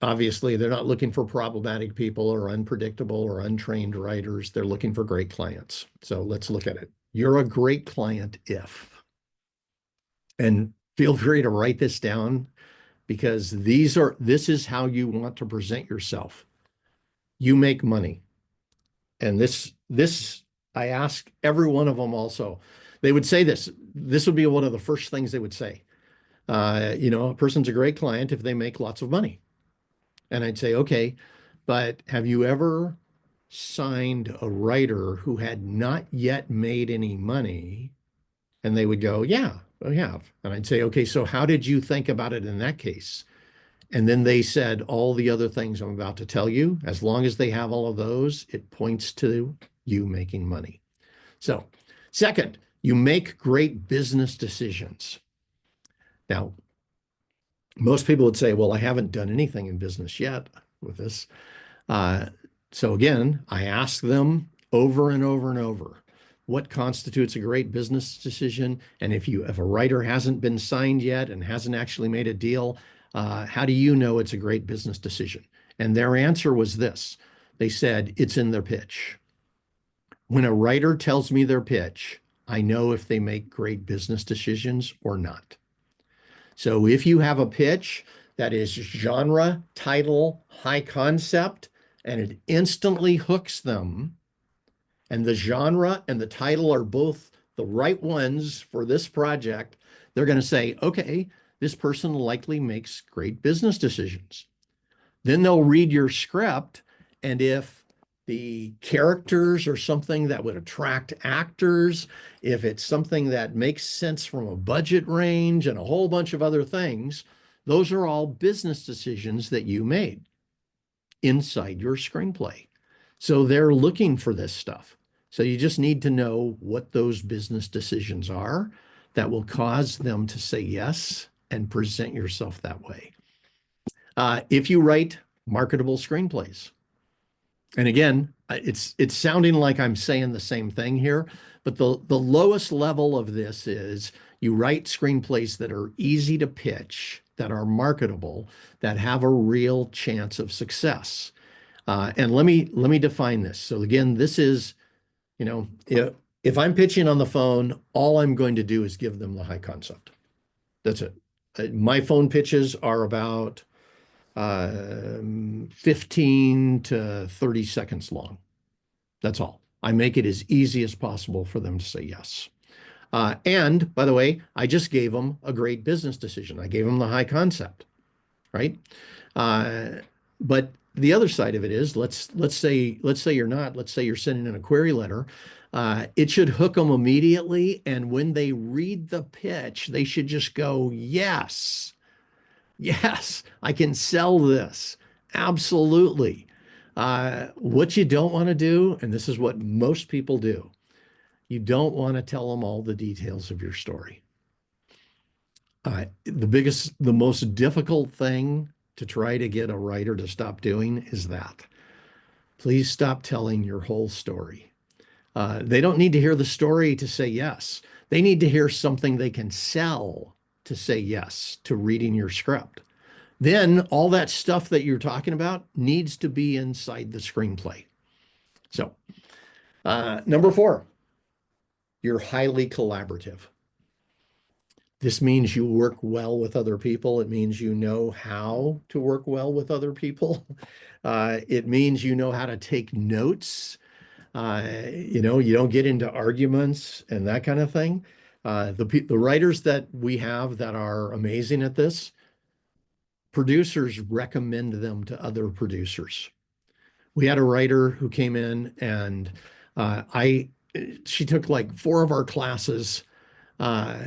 S1: obviously, they're not looking for problematic people or unpredictable or untrained writers. They're looking for great clients. So let's look at it. You're a great client if, and feel free to write this down because this is how you want to present yourself. You make money. And this I ask every one of them also. They would say this. This would be one of the first things they would say. A person's a great client if they make lots of money. And I'd say, okay, but have you ever signed a writer who had not yet made any money? And they would go, yeah, I have. And I'd say, okay, so how did you think about it in that case? And then they said all the other things I'm about to tell you. As long as they have all of those, it points to you making money. So, second, you make great business decisions. Now, most people would say, well, I haven't done anything in business yet with this. Uh, so again, I ask them over and over and over, what constitutes a great business decision? And if a writer hasn't been signed yet and hasn't actually made a deal, how do you know it's a great business decision? And their answer was this. They said, it's in their pitch. When a writer tells me their pitch, I know if they make great business decisions or not. So if you have a pitch that is genre, title, high concept, and it instantly hooks them, and the genre and the title are both the right ones for this project, they're going to say, okay, this person likely makes great business decisions. Then they'll read your script, and if the characters are something that would attract actors, if it's something that makes sense from a budget range and a whole bunch of other things, those are all business decisions that you made inside your screenplay. So they're looking for this stuff. So you just need to know what those business decisions are that will cause them to say yes and present yourself that way. If you write marketable screenplays, and again, it's sounding like I'm saying the same thing here, but the lowest level of this is you write screenplays that are easy to pitch, that are marketable, that have a real chance of success. And let me define this. So again, this is, if I'm pitching on the phone, all I'm going to do is give them the high concept. That's it. My phone pitches are about 15 to 30 seconds long. That's all. I make it as easy as possible for them to say yes. And by the way, I just gave them a great business decision. I gave them the high concept, right? Uh, but the other side of it is, let's say you're not. Let's say you're sending in a query letter. It should hook them immediately, and when they read the pitch, they should just go, yes. Yes, I can sell this. Absolutely. What you don't want to do, and this is what most people do, you don't want to tell them all the details of your story. The most difficult thing to try to get a writer to stop doing is that. Please stop telling your whole story. They don't need to hear the story to say yes. They need to hear something they can sell to say yes to reading your script. Then all that stuff that you're talking about needs to be inside the screenplay. So, number 4, you're highly collaborative. This means you work well with other people. It means you know how to work well with other people. It means you know how to take notes. You don't get into arguments and that kind of thing. The writers that we have that are amazing at this, producers recommend them to other producers. We had a writer who came in and I she took like four of our classes, uh,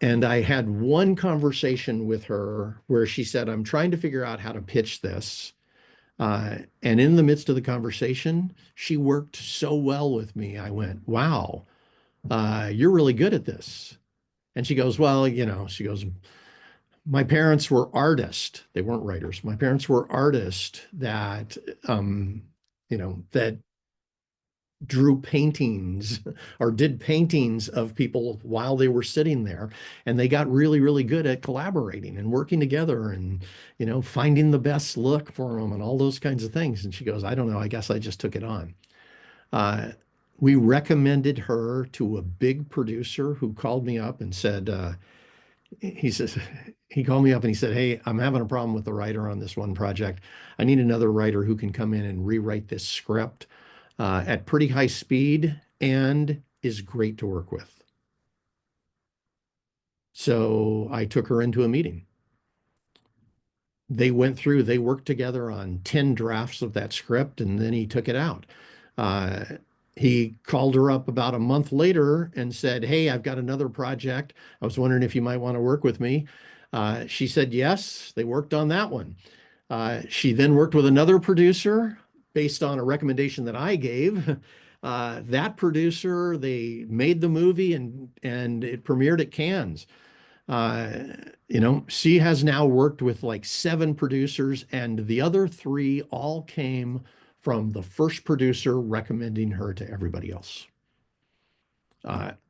S1: and I had one conversation with her where she said, I'm trying to figure out how to pitch this. And in the midst of the conversation, she worked so well with me. I went, wow, you're really good at this. And she goes, well, she goes, my parents were artists. They weren't writers. My parents were artists that, that drew paintings or did paintings of people while they were sitting there. And they got really, really good at collaborating and working together and, finding the best look for them and all those kinds of things. And she goes, I don't know, I guess I just took it on. Uh, we recommended her to a big producer who called me up and said, he says, he called me up and he said, hey, I'm having a problem with the writer on this one project. I need another writer who can come in and rewrite this script at pretty high speed and is great to work with. So I took her into a meeting. They worked together on 10 drafts of that script, and then he took it out. Uh, he called her up about a month later and said, hey, I've got another project. I was wondering if you might want to work with me. She said yes. They worked on that one. She then worked with another producer based on a recommendation that I gave. That producer, they made the movie and it premiered at Cannes. Uh, she has now worked with like seven producers, and the other three all came from the first producer recommending her to everybody else.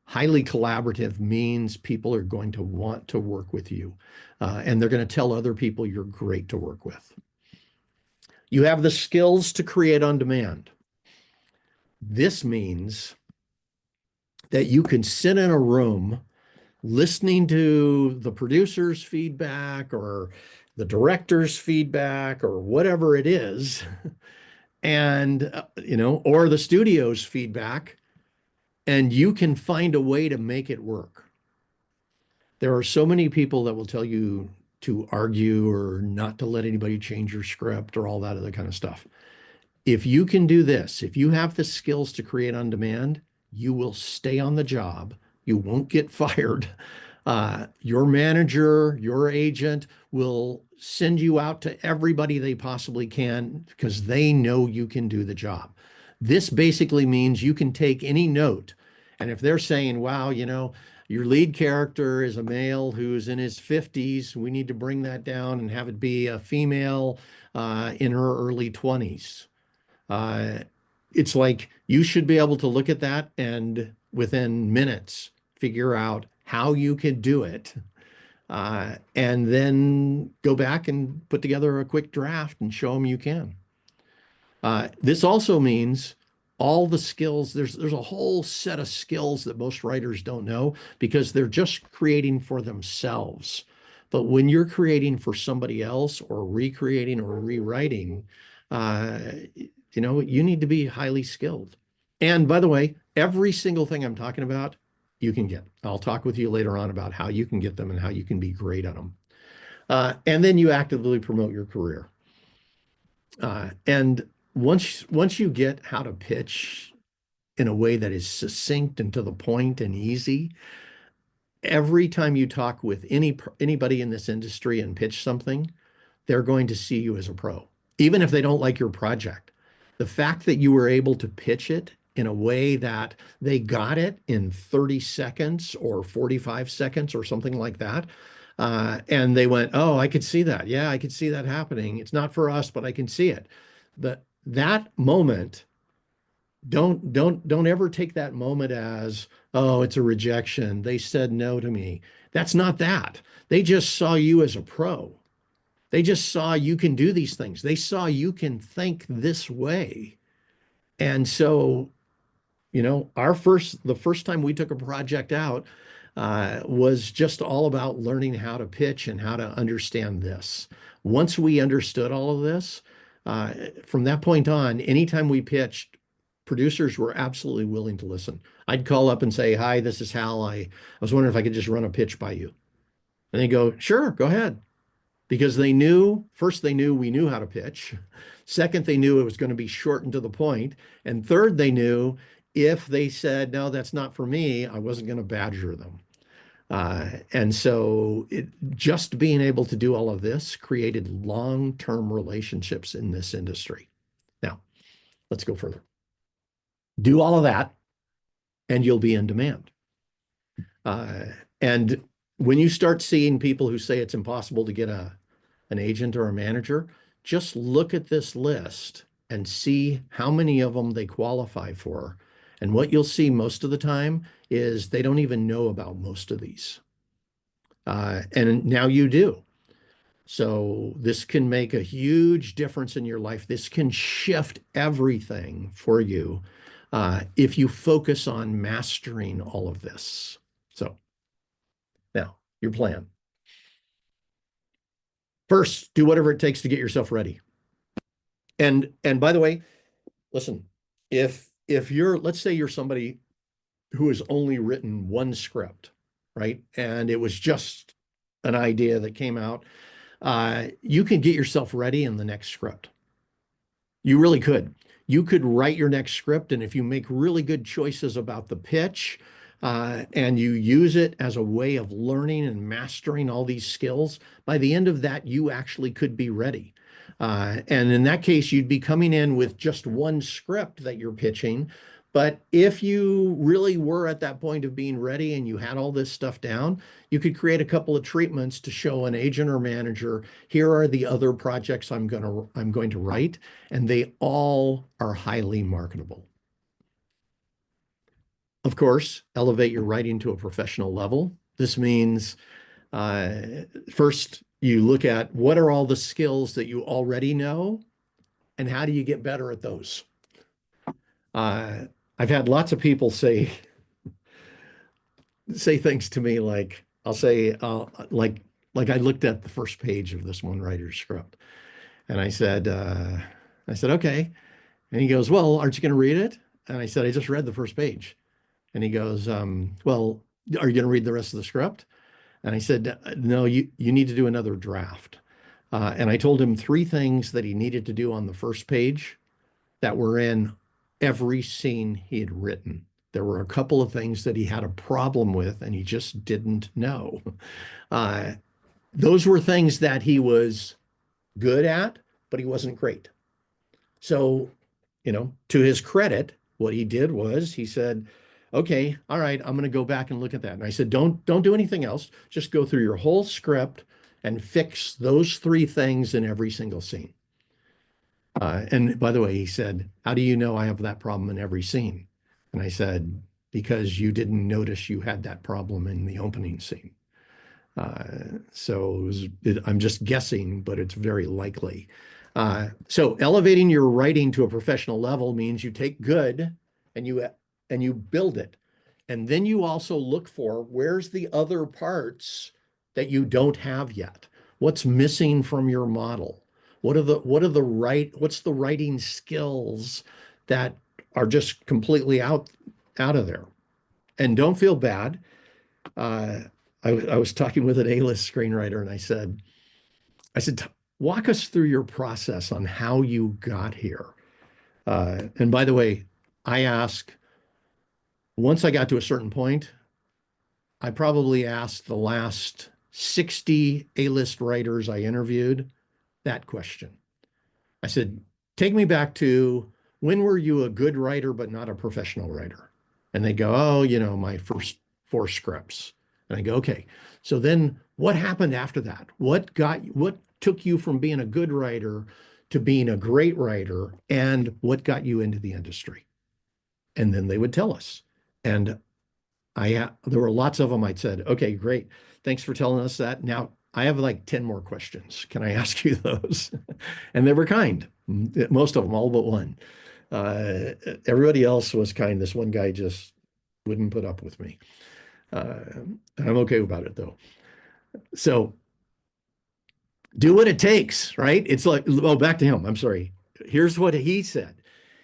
S1: Highly collaborative means people are going to want to work with you, and they're going to tell other people you're great to work with. You have the skills to create on demand. This means that you can sit in a room listening to the producer's feedback or the director's feedback or whatever it is, and, or the studio's feedback, and you can find a way to make it work. There are so many people that will tell you to argue or not to let anybody change your script or all that other kind of stuff. If you can do this, if you have the skills to create on demand, you will stay on the job. You won't get fired. Your manager, your agent will send you out to everybody they possibly can because they know you can do the job. This basically means you can take any note. And if they're saying, wow, your lead character is a male who's in his 50s, we need to bring that down and have it be a female in her early 20s. Uh, it's like you should be able to look at that and within minutes figure out how you could do it, and then go back and put together a quick draft and show them you can. This also means all the skills, there's a whole set of skills that most writers don't know because they're just creating for themselves. But when you're creating for somebody else or recreating or rewriting, uh, you need to be highly skilled. And by the way, every single thing I'm talking about, you can get. I'll talk with you later on about how you can get them and how you can be great at them. And then you actively promote your career. And once you get how to pitch in a way that is succinct and to the point and easy, every time you talk with anybody in this industry and pitch something, they're going to see you as a pro, even if they don't like your project. The fact that you were able to pitch it in a way that they got it in 30 seconds or 45 seconds or something like that. And they went, oh, I could see that. Yeah, I could see that happening. It's not for us, but I can see it. That moment, don't ever take that moment as, oh, it's a rejection. They said no to me. That's not that. They just saw you as a pro. They just saw you can do these things. They saw you can think this way. And so, the first time we took a project out was just all about learning how to pitch and how to understand this. Once we understood all of this, from that point on, anytime we pitched, producers were absolutely willing to listen. I'd call up and say, hi, this is Hal. I was wondering if I could just run a pitch by you. And they go, sure, go ahead. because they knew, first, they knew we knew how to pitch. Second, they knew it was going to be short and to the point. And third, they knew if they said, no, that's not for me, I wasn't going to badger them. And so just being able to do all of this created long-term relationships in this industry. Now, let's go further. Do all of that, and you'll be in demand. And when you start seeing people who say it's impossible to get an agent or a manager, just look at this list and see how many of them they qualify for. And what you'll see most of the time is they don't even know about most of these. And now you do. So this can make a huge difference in your life. This can shift everything for you if you focus on mastering all of this. So now, your plan. First, do whatever it takes to get yourself ready. And by the way, listen, if you're, let's say you're somebody who has only written one script, right? And it was just an idea that came out, you can get yourself ready in the next script. You really could. You could write your next script, and if you make really good choices about the pitch, and you use it as a way of learning and mastering all these skills, by the end of that, you actually could be ready. And in that case, you'd be coming in with just one script that you're pitching. But if you really were at that point of being ready and you had all this stuff down, you could create a couple of treatments to show an agent or manager, here are the other projects I'm going to write, and they all are highly marketable. Of course, elevate your writing to a professional level. This means first, you look at what are all the skills that you already know, and how do you get better at those? I've had lots of people say things to me like, I'll say like I looked at the first page of this one writer's script, and I said okay, and he goes, well, aren't you going to read it? And I said, I just read the first page. And he goes, well, are you going to read the rest of the script? And I said, no, you need to do another draft. And I told him three things that he needed to do on the first page that were in every scene he had written. There were a couple of things that he had a problem with and he just didn't know. Those were things that he was good at, but he wasn't great. So, to his credit, what he did was he said, okay, all right, I'm going to go back and look at that. And I said, don't do anything else. Just go through your whole script and fix those three things in every single scene. And by the way, he said, how do you know I have that problem in every scene? And I said, because you didn't notice you had that problem in the opening scene. So I'm just guessing, but it's very likely. So elevating your writing to a professional level means you take good and you build it. And then you also look for where's the other parts that you don't have yet? What's missing from your model? What's the writing skills that are just completely out of there? And don't feel bad. I was talking with an A-list screenwriter and I said, walk us through your process on how you got here. And by the way, I ask, once I got to a certain point, I probably asked the last 60 A-list writers I interviewed that question. I said, take me back to when were you a good writer, but not a professional writer? And they go, oh, my first 4 scripts. And I go, okay, so then what happened after that? What took you from being a good writer to being a great writer, and what got you into the industry? And then they would tell us. And there were lots of them. I'd said, okay, great. Thanks for telling us that. Now I have like 10 more questions. Can I ask you those? And they were kind. Most of them, all but one. Everybody else was kind. This one guy just wouldn't put up with me. I'm okay about it though. So do what it takes, right? It's like, oh, back to him. I'm sorry. Here's what he said.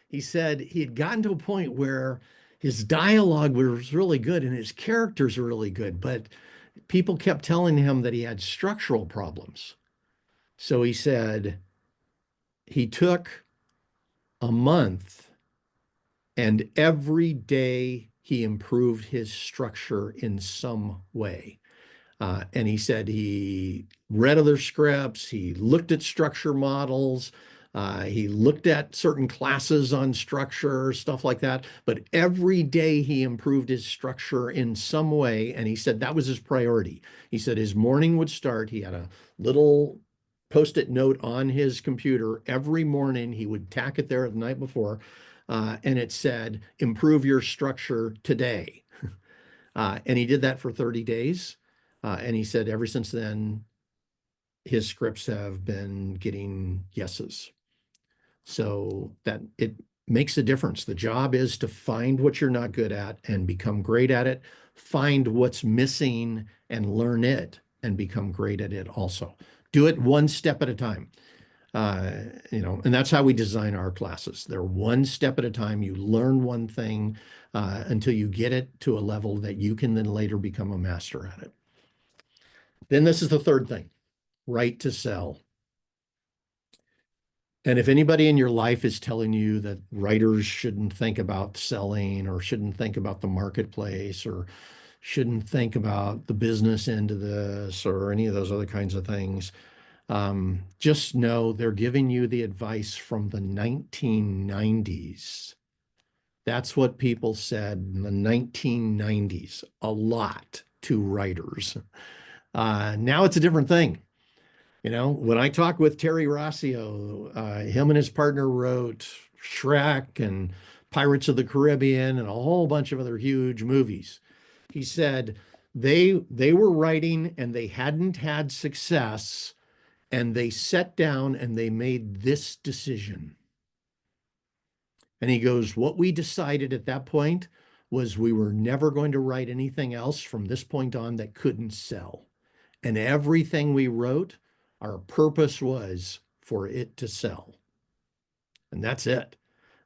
S1: He said he had gotten to a point where his dialogue was really good and his characters were really good, but people kept telling him that he had structural problems. So he said he took a month and every day he improved his structure in some way. And he said he read other scripts, he looked at structure models, he looked at certain classes on structure, stuff like that. But every day he improved his structure in some way. And he said that was his priority. He said his morning would start, he had a little post-it note on his computer. Every morning he would tack it there the night before. And it said, improve your structure today. And he did that for 30 days. And he said ever since then, his scripts have been getting yeses. So that it makes a difference. The job is to find what you're not good at and become great at it, find what's missing and learn it and become great at it also. Do it one step at a time. And that's how we design our classes. They're one step at a time. You learn one thing until you get it to a level that you can then later become a master at it. Then this is the third thing, right to sell. And if anybody in your life is telling you that writers shouldn't think about selling or shouldn't think about the marketplace or shouldn't think about the business end of this or any of those other kinds of things, just know they're giving you the advice from the 1990s. That's what people said in the 1990s, a lot to writers. Now it's a different thing. When I talk with Terry Rossio, him and his partner wrote Shrek and Pirates of the Caribbean and a whole bunch of other huge movies. He said they were writing and they hadn't had success, and they sat down and they made this decision. And he goes, what we decided at that point was we were never going to write anything else from this point on that couldn't sell. And everything we wrote, our purpose was for it to sell. And that's it.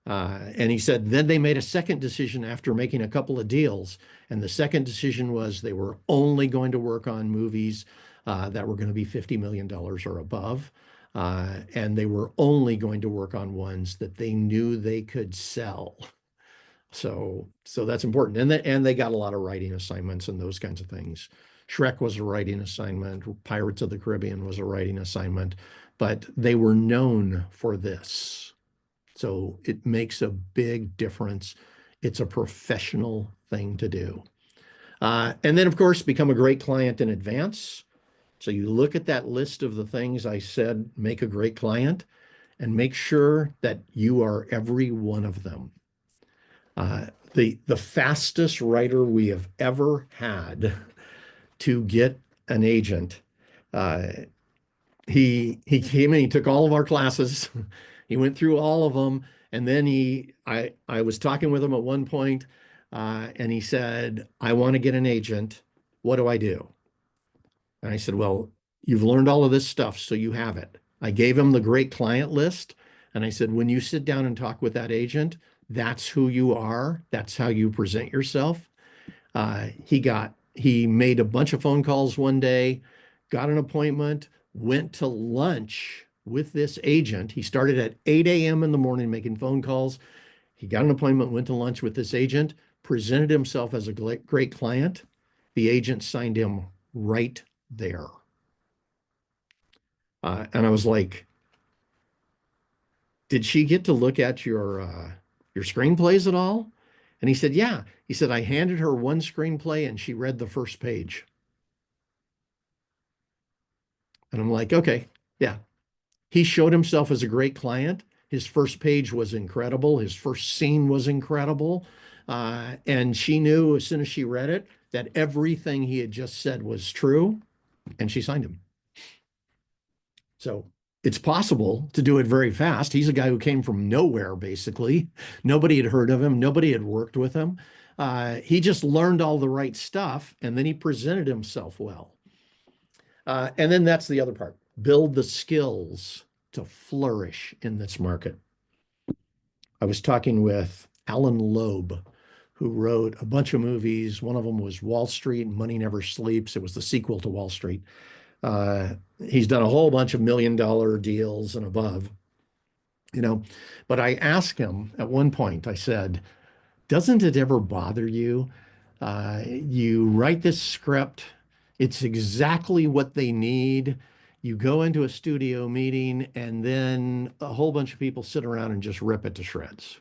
S1: And he said, then they made a second decision after making a couple of deals. And the second decision was they were only going to work on movies that were going to be $50 million or above. And they were only going to work on ones that they knew they could sell. So that's important. And they got a lot of writing assignments and those kinds of things. Shrek was a writing assignment. Pirates of the Caribbean was a writing assignment, but they were known for this. So it makes a big difference. It's a professional thing to do. And then, of course, become a great client in advance. So you look at that list of the things I said, make a great client, and make sure that you are every one of them. The fastest writer we have ever had to get an agent, he came and he took all of our classes. He went through all of them, and then I was talking with him at one point, and he said, "I want to get an agent. What do I do?" And I said, "Well, you've learned all of this stuff, so you have it." I gave him the great client list, and I said, "When you sit down and talk with that agent, that's who you are. That's how you present yourself." He made a bunch of phone calls one day, got an appointment, went to lunch with this agent. He started at 8 a.m. in the morning making phone calls. He got an appointment, went to lunch with this agent, presented himself as a great client. The agent signed him right there. And I was like, "Did she get to look at your screenplays at all?" And he said, "Yeah." He said, "I handed her one screenplay and she read the first page." And I'm like, "Okay, yeah." He showed himself as a great client. His first page was incredible. His first scene was incredible. And she knew as soon as she read it that everything he had just said was true, and she signed him. So it's possible to do it very fast. He's a guy who came from nowhere, basically. Nobody had heard of him. Nobody had worked with him. He just learned all the right stuff, and then he presented himself well. And then that's the other part. Build the skills to flourish in this market. I was talking with Alan Loeb, who wrote a bunch of movies. One of them was Wall Street, Money Never Sleeps. It was the sequel to Wall Street. He's done a whole bunch of $1 million deals and above, you know. But I asked him at one point, I said, doesn't it ever bother you? You write this script, it's exactly what they need. You go into a studio meeting, and then a whole bunch of people sit around and just rip it to shreds.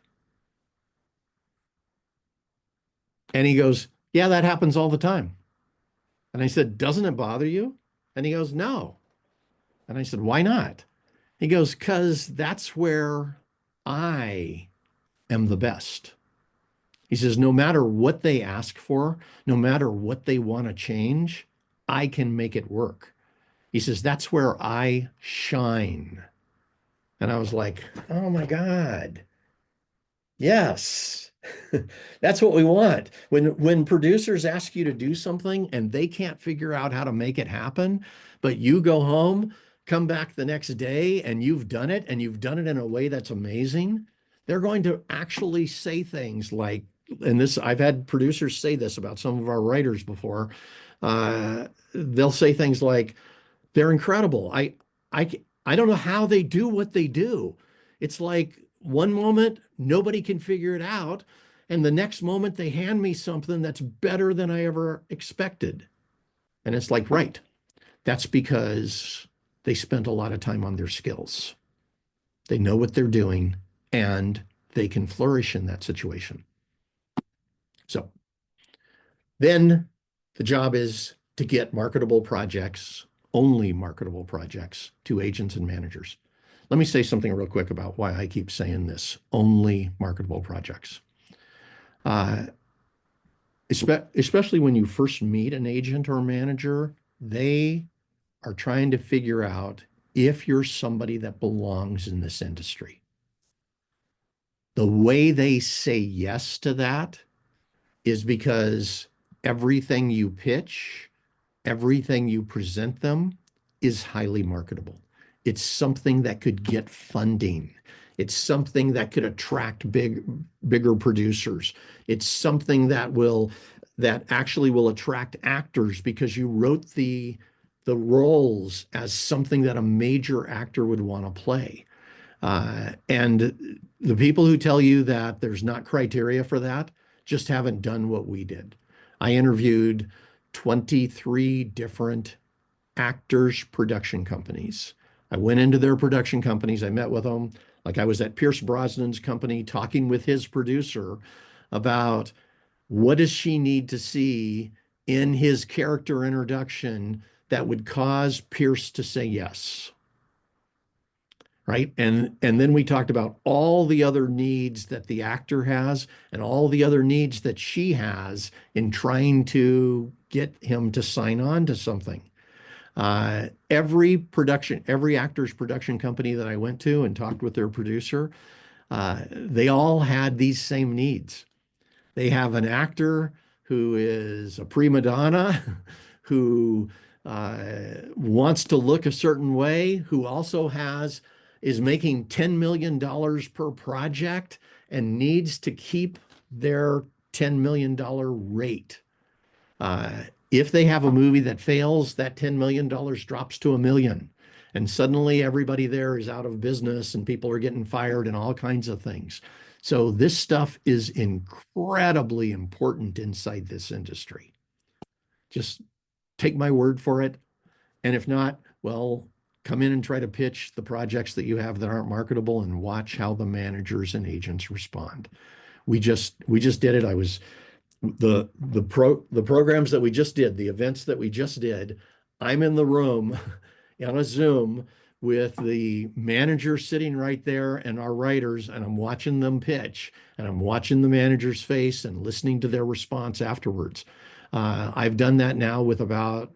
S1: And he goes, yeah, that happens all the time. And I said, doesn't it bother you? And he goes, no. And I said, why not? He goes, because that's where I am the best. He says, no matter what they ask for, no matter what they want to change, I can make it work. He says, that's where I shine. And I was like, oh my God. Yes. That's what we want. When producers ask you to do something and they can't figure out how to make it happen, but you go home, come back the next day and you've done it and you've done it in a way that's amazing, they're going to actually say things like, and this, I've had producers say this about some of our writers before. They'll say things like, they're incredible. I, I don't know how they do what they do. It's like one moment nobody can figure it out, and the next moment they hand me something that's better than I ever expected. And it's like, right, that's because they spent a lot of time on their skills. They know what they're doing and they can flourish in that situation. So then the job is to get marketable projects, only marketable projects, to agents and managers. Let me say something real quick about why I keep saying this, only marketable projects. Uh, Especially when you first meet an agent or manager, they are trying to figure out if you're somebody that belongs in this industry. The way they say yes to that is because everything you pitch, everything you present them is highly marketable. It's something that could get funding. It's something that could attract bigger producers. It's something that actually will attract actors because you wrote the roles as something that a major actor would want to play. And the people who tell you that there's not criteria for that just haven't done what we did. I interviewed 23 different actors' production companies. I went into their production companies, I met with them, like I was at Pierce Brosnan's company talking with his producer about what does she need to see in his character introduction that would cause Pierce to say yes, right? And then we talked about all the other needs that the actor has and all the other needs that she has in trying to get him to sign on to something. Every actor's production company that I went to and talked with their producer, they all had these same needs. They have an actor who is a prima donna, who wants to look a certain way, who also is making $10 million per project and needs to keep their $10 million rate. If they have a movie that fails, that $10 million drops to $1 million. And suddenly everybody there is out of business and people are getting fired and all kinds of things. So this stuff is incredibly important inside this industry. Just take my word for it. And if not, well, come in and try to pitch the projects that you have that aren't marketable and watch how the managers and agents respond. We just did it. I was the programs that we just did, the events that we just did, I'm in the room on a Zoom with the manager sitting right there and our writers, and I'm watching them pitch, and I'm watching the manager's face and listening to their response afterwards. I've done that now with about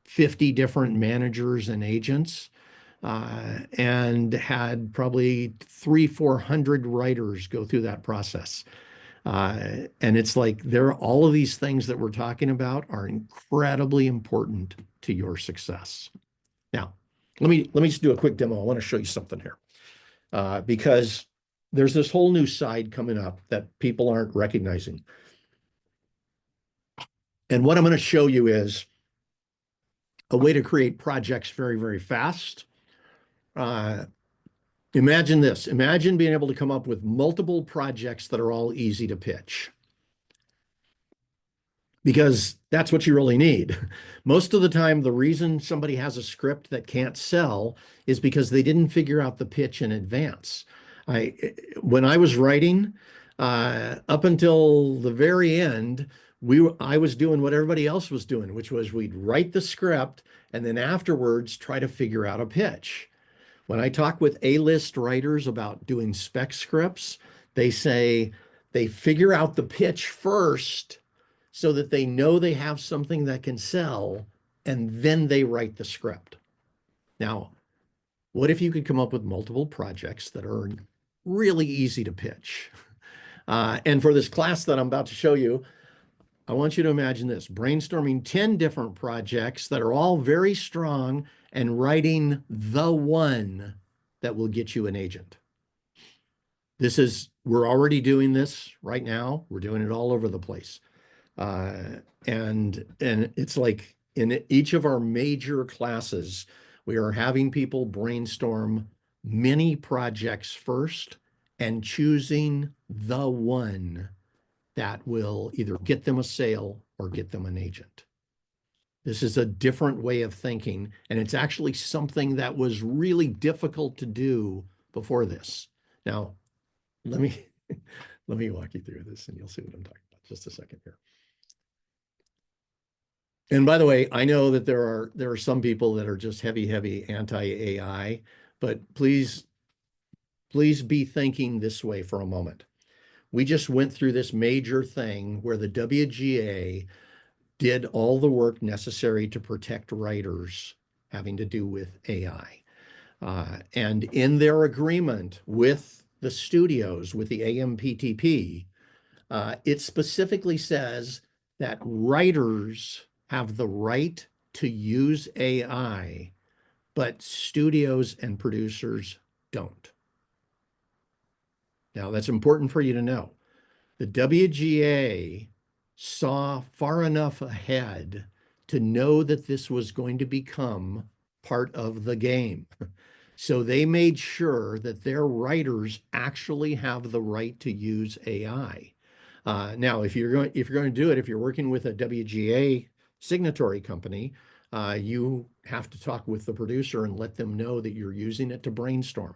S1: 50 different managers and agents, and had probably 400 writers go through that process. And it's like all of these things that we're talking about are incredibly important to your success. Now, let me just do a quick demo. I want to show you something here, because there's this whole new side coming up that people aren't recognizing. And what I'm going to show you is a way to create projects very, very fast. Uh, Imagine this. Imagine being able to come up with multiple projects that are all easy to pitch, because that's what you really need. Most of the time, the reason somebody has a script that can't sell is because they didn't figure out the pitch in advance. I, when I was writing, up until the very end, I was doing what everybody else was doing, which was we'd write the script and then afterwards try to figure out a pitch. When I talk with A-list writers about doing spec scripts, they say they figure out the pitch first so that they know they have something that can sell, and then they write the script. Now, what if you could come up with multiple projects that are really easy to pitch? And for this class that I'm about to show you, I want you to imagine this, brainstorming 10 different projects that are all very strong and writing the one that will get you an agent. We're already doing this right now. We're doing it all over the place. And it's like in each of our major classes, we are having people brainstorm many projects first and choosing the one that will either get them a sale or get them an agent. This is a different way of thinking, and it's actually something that was really difficult to do before this. Now, let me let me walk you through this and you'll see what I'm talking about. Just a second here. And by the way, I know that there are some people that are just heavy anti-AI, but please be thinking this way for a moment. We just went through this major thing where the WGA did all the work necessary to protect writers having to do with AI. And in their agreement with the studios, with the AMPTP, it specifically says that writers have the right to use AI, but studios and producers don't. Now, that's important for you to know. The WGA saw far enough ahead to know that this was going to become part of the game. So they made sure that their writers actually have the right to use AI. Now, if you're going to do it, if you're working with a WGA signatory company, you have to talk with the producer and let them know that you're using it to brainstorm.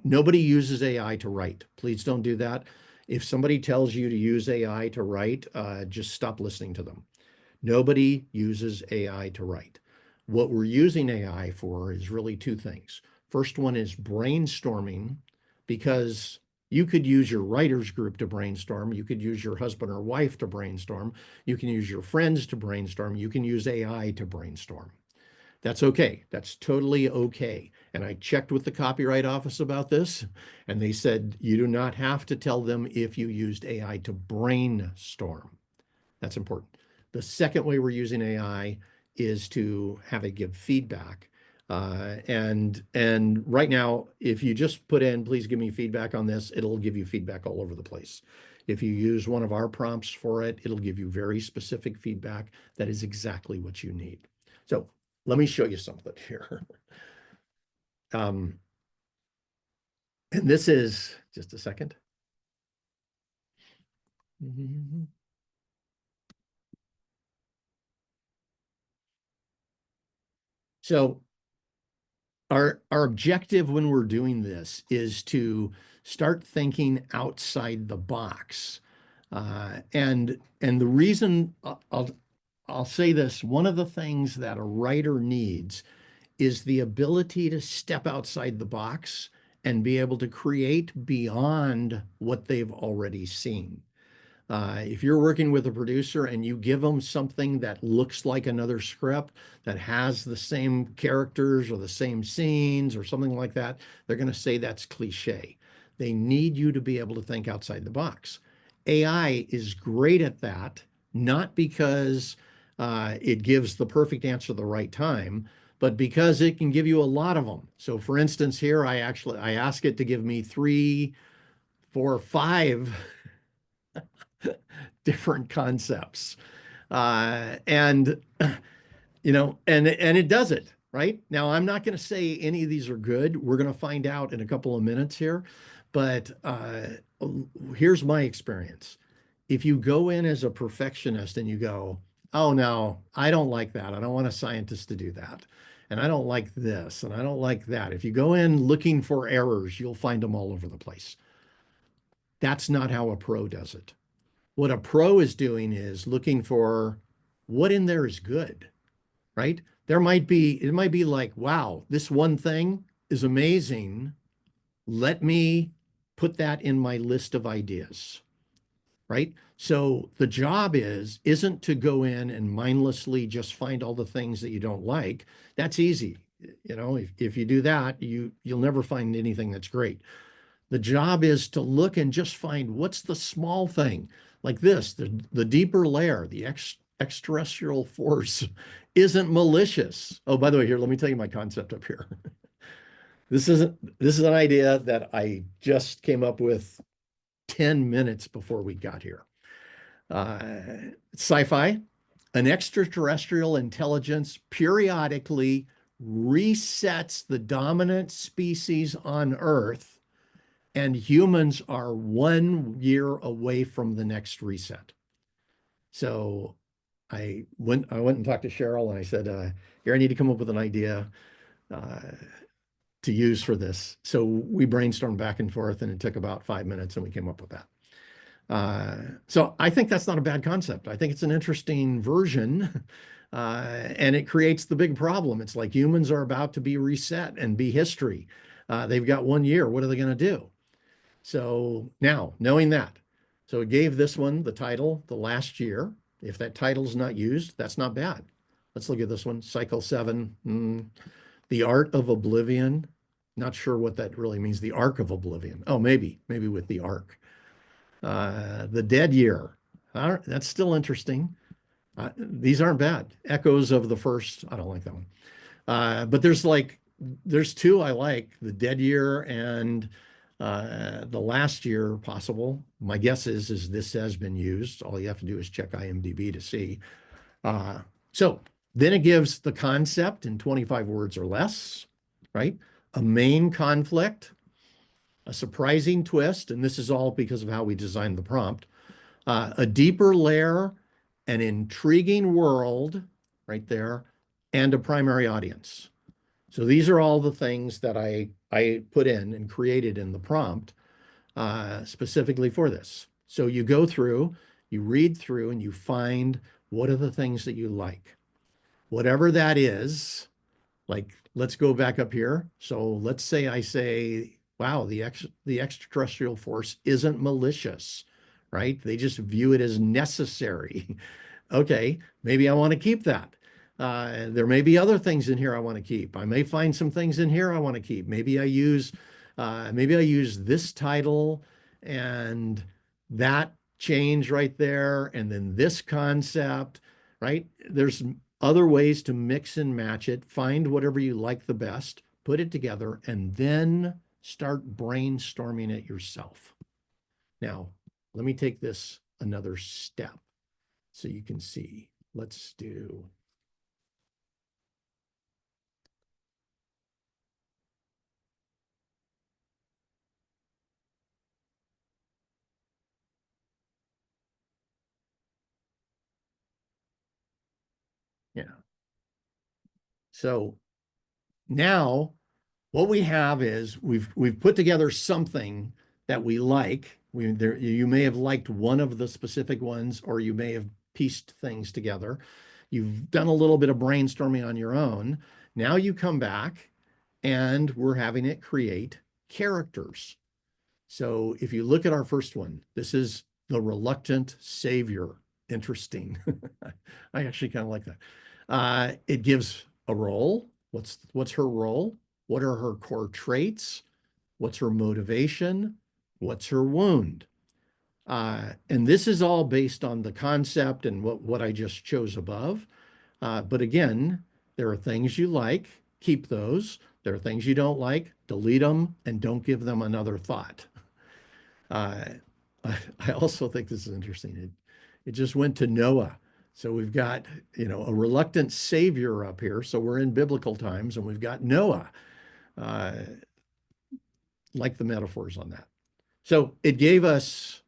S1: Nobody uses AI to write. Please don't do that. If somebody tells you to use AI to write, just stop listening to them. Nobody uses AI to write. What we're using AI for is really two things. First one is brainstorming, because you could use your writers group to brainstorm. You could use your husband or wife to brainstorm. You can use your friends to brainstorm. You can use AI to brainstorm. That's okay. That's totally okay. And I checked with the Copyright Office about this, and they said you do not have to tell them if you used AI to brainstorm. That's important. The second way we're using AI is to have it give feedback. And right now, if you just put in, please give me feedback on this, it'll give you feedback all over the place. If you use one of our prompts for it, it'll give you very specific feedback that is exactly what you need. So let me show you something here. And this is, just a second. So our objective when we're doing this is to start thinking outside the box. And the reason I'll say this, one of the things that a writer needs is the ability to step outside the box and be able to create beyond what they've already seen. If you're working with a producer and you give them something that looks like another script, that has the same characters or the same scenes or something like that, they're going to say that's cliche. They need you to be able to think outside the box. AI is great at that, not because it gives the perfect answer at the right time, but because it can give you a lot of them. So for instance, here I ask it to give me 3, 4, 5 different concepts. And and it does it, right? Now, I'm not going to say any of these are good. We're going to find out in a couple of minutes here, but here's my experience. If you go in as a perfectionist and you go, "Oh no, I don't like that. I don't want a scientist to do that. And I don't like this, and I don't like that." If you go in looking for errors, you'll find them all over the place. That's not how a pro does it. What a pro is doing is looking for what in there is good, right? It might be like, wow, this one thing is amazing. Let me put that in my list of ideas, right? So the job isn't to go in and mindlessly just find all the things that you don't like. That's easy. If you do that, you'll never find anything that's great. The job is to look and just find what's the small thing like this, the deeper layer, the extraterrestrial force isn't malicious. Oh, by the way, here, let me tell you my concept up here. This is an idea that I just came up with 10 minutes before we got here. Sci-fi, an extraterrestrial intelligence periodically resets the dominant species on Earth, and humans are 1 year away from the next reset. So I went and talked to Cheryl and I said, here, I need to come up with an idea uh, to use for this. So we brainstormed back and forth and it took about 5 minutes and we came up with that. So I think that's not a bad concept. I think it's an interesting version, and it creates the big problem. It's like humans are about to be reset and be history. They've got 1 year. What are they going to do? So now, knowing that, so it gave this one the title, The Last Year. If that title's not used, that's not bad. Let's look at this one, Cycle 7, The Art of Oblivion. Not sure what that really means, the Arc of Oblivion. Oh, maybe with the Arc. The Dead Year. That's still interesting. These aren't bad. Echoes of the First. I don't like that one. But there's two I like, The Dead Year and The Last Year possible. My guess is this has been used. All you have to do is check IMDb to see. Uh, so then it gives the concept in 25 words or less, right? A main conflict, a surprising twist, and this is all because of how we designed the prompt, a deeper layer, an intriguing world right there, and a primary audience. So these are all the things that I put in and created in the prompt specifically for this. So you go through, you read through, and you find what are the things that you like. Whatever that is, like, let's go back up here. So let's say I say, wow, the extraterrestrial force isn't malicious, right? They just view it as necessary. Okay, maybe I want to keep that. There may be other things in here I want to keep. I may find some things in here I want to keep. Maybe I use this title and that change right there, and then this concept, right? There's other ways to mix and match it. Find whatever you like the best, put it together, and then start brainstorming it yourself. Now, let me take this another step so you can see. Let's do. Yeah. So now what we have is we've put together something that we like. You may have liked one of the specific ones, or you may have pieced things together. You've done a little bit of brainstorming on your own. Now you come back and we're having it create characters. So if you look at our first one, this is the reluctant savior. Interesting. I actually kind of like that. It gives a role. What's her role? What are her core traits? What's her motivation? What's her wound? And this is all based on the concept and what I just chose above. But again, there are things you like, keep those. There are things you don't like, delete them, and don't give them another thought. Uh, I also think this is interesting. It just went to Noah. So we've got, a reluctant savior up here. So we're in biblical times, and we've got Noah. Uh, like the metaphors on that. So it gave us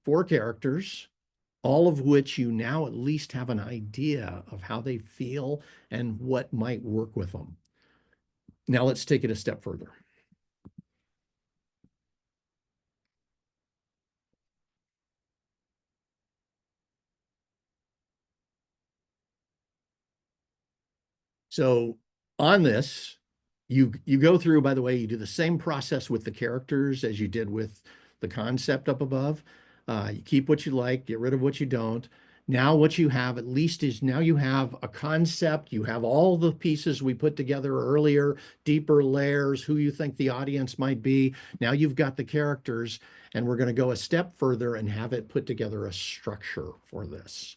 S1: four characters, all of which you now at least have an idea of how they feel and what might work with them. Now let's take it a step further. So on this, you go through, by the way, you do the same process with the characters as you did with the concept up above. You keep what you like, get rid of what you don't. Now what you have at least is now you have a concept, you have all the pieces we put together earlier, deeper layers, who you think the audience might be. Now you've got the characters, and we're going to go a step further and have it put together a structure for this.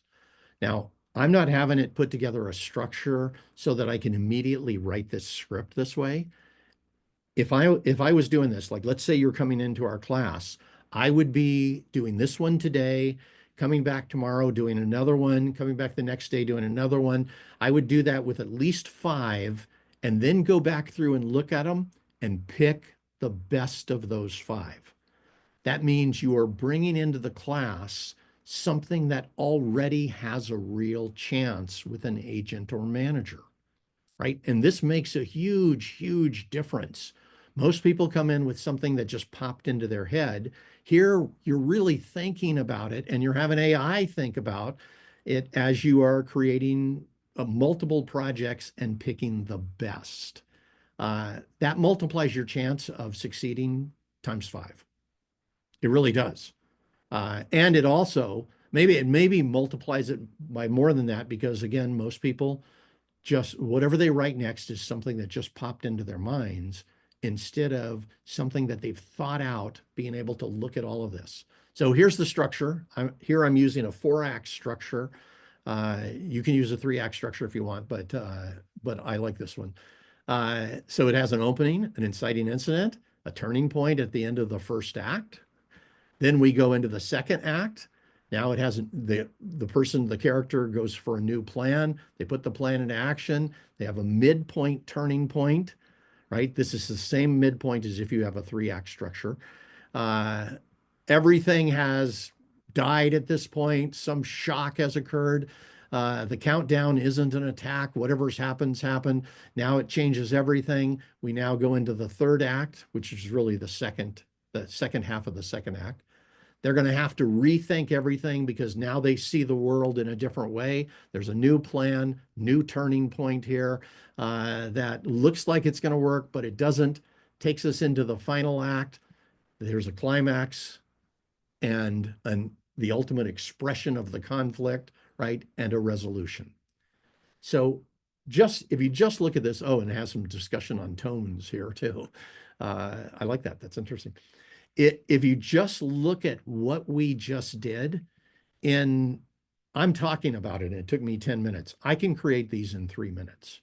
S1: Now, I'm not having it put together a structure so that I can immediately write this script this way. If I was doing this, like let's say you're coming into our class, I would be doing this one today, coming back tomorrow, doing another one, coming back the next day, doing another one. I would do that with at least five, and then go back through and look at them and pick the best of those five. That means you are bringing into the class something that already has a real chance with an agent or manager, right? And this makes a huge, huge difference. Most people come in with something that just popped into their head. Here, you're really thinking about it, and you're having AI think about it as you are creating multiple projects and picking the best. That multiplies your chance of succeeding times five. It really does. And it also maybe multiplies it by more than that, because again, most people just whatever they write next is something that just popped into their minds instead of something that they've thought out, being able to look at all of this. So here's the structure. I'm using a 4-act structure. You can use a 3-act structure if you want, but I like this one. So it has an opening, an inciting incident, a turning point at the end of the first act. Then we go into the second act. Now it has the person, the character goes for a new plan. They put the plan into action. They have a midpoint turning point, right? This is the same midpoint as if you have a 3-act structure. Uh, Everything has died at this point. Some shock has occurred. The countdown isn't an attack. Whatever's happened. Now it changes everything. We now go into the third act, which is really the second half of the second act. They're going to have to rethink everything because now they see the world in a different way. There's a new plan, new turning point here that looks like it's going to work, but it doesn't. Takes us into the final act. There's a climax and the ultimate expression of the conflict, right? And a resolution. So just if you just look at this, oh, and it has some discussion on tones here too. I like that. That's interesting. If you just look at what we just did in, I'm talking about it, and it took me 10 minutes. I can create these in 3 minutes.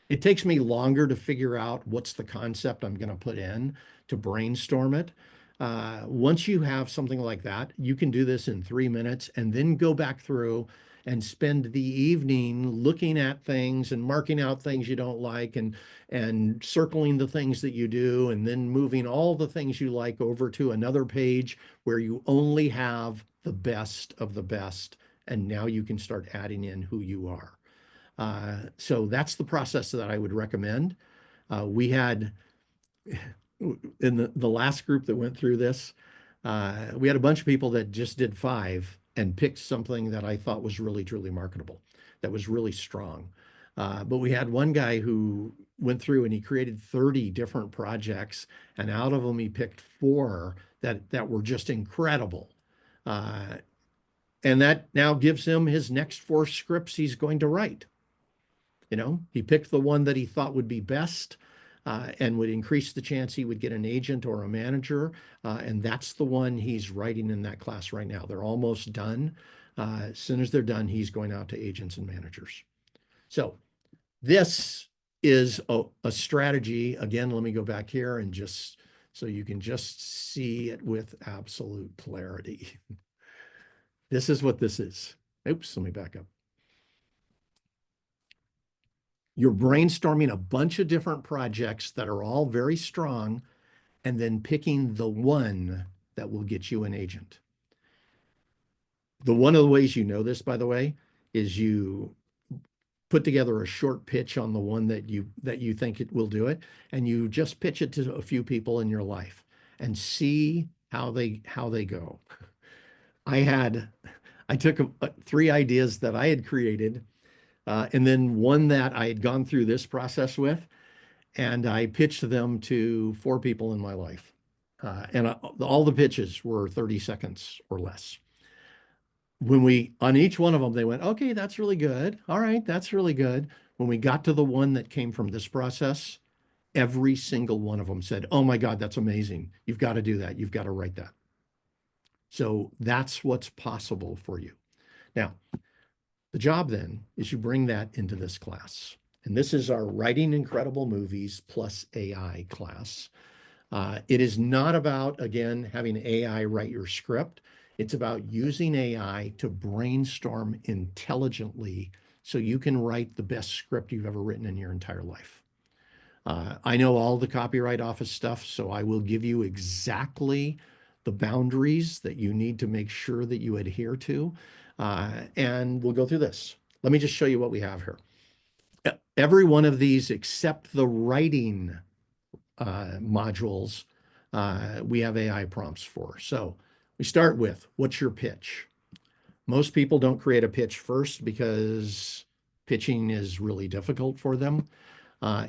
S1: It takes me longer to figure out what's the concept I'm going to put in to brainstorm it. Once you have something like that, you can do this in 3 minutes and then go back through and spend the evening looking at things and marking out things you don't like and circling the things that you do, and then moving all the things you like over to another page where you only have the best of the best. And now you can start adding in who you are. So that's the process that I would recommend. We had in the last group that went through this, we had a bunch of people that just did 5 and picked something that I thought was really, truly marketable, that was really strong. But we had one guy who went through and he created 30 different projects, and out of them he picked 4 that were just incredible. Uh, and that now gives him his next 4 scripts he's going to write. He picked the one that he thought would be best and would increase the chance he would get an agent or a manager. And that's the one he's writing in that class right now. They're almost done. As soon as they're done, he's going out to agents and managers. So this is a strategy. Again, let me go back here and just so you can just see it with absolute clarity. This is what this is. Oops, let me back up. You're brainstorming a bunch of different projects that are all very strong and then picking the one that will get you an agent. One of the ways you know this, by the way, is you put together a short pitch on the one that you think it will do it, and you just pitch it to a few people in your life and see how they go. I had I took three ideas that I had created, and then one that I had gone through this process with, and I pitched them to four people in my life. All the pitches were 30 seconds or less. On each one of them, they went, okay, that's really good. All right, that's really good. When we got to the one that came from this process, every single one of them said, oh my God, that's amazing. You've got to do that. You've got to write that. So that's what's possible for you. Now, the job then is you bring that into this class. And this is our Writing Incredible Movies plus AI class. It is not about, again, having AI write your script. It's about using AI to brainstorm intelligently so you can write the best script you've ever written in your entire life. I know all the copyright office stuff, so I will give you exactly the boundaries that you need to make sure that you adhere to. And we'll go through this. Let me just show you what we have here. Every one of these, except the writing modules, we have AI prompts for. So we start with, what's your pitch? Most people don't create a pitch first because pitching is really difficult for them.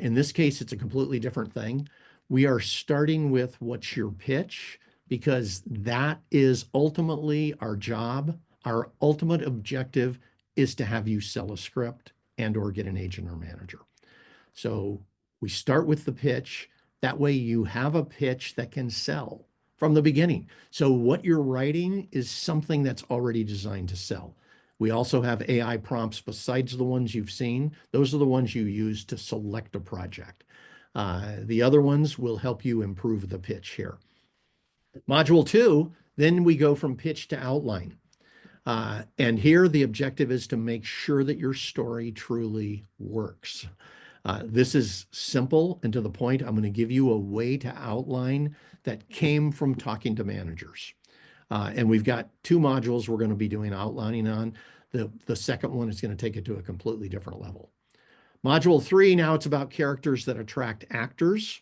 S1: In this case, it's a completely different thing. We are starting with what's your pitch because that is ultimately our job. Our ultimate objective is to have you sell a script and or get an agent or manager. So we start with the pitch. That way you have a pitch that can sell from the beginning. So what you're writing is something that's already designed to sell. We also have AI prompts besides the ones you've seen. Those are the ones you use to select a project. The other ones will help you improve the pitch here. Module 2, then we go from pitch to outline. And here the objective is to make sure that your story truly works. This is simple and to the point. I'm going to give you a way to outline that came from talking to managers. And we've got two modules we're going to be doing outlining on. The second one is going to take it to a completely different level. Module 3, now it's about characters that attract actors.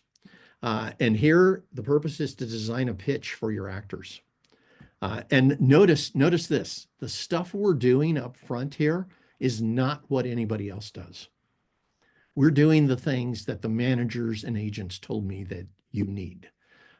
S1: And here the purpose is to design a pitch for your actors. And notice this, the stuff we're doing up front here is not what anybody else does. We're doing the things that the managers and agents told me that you need.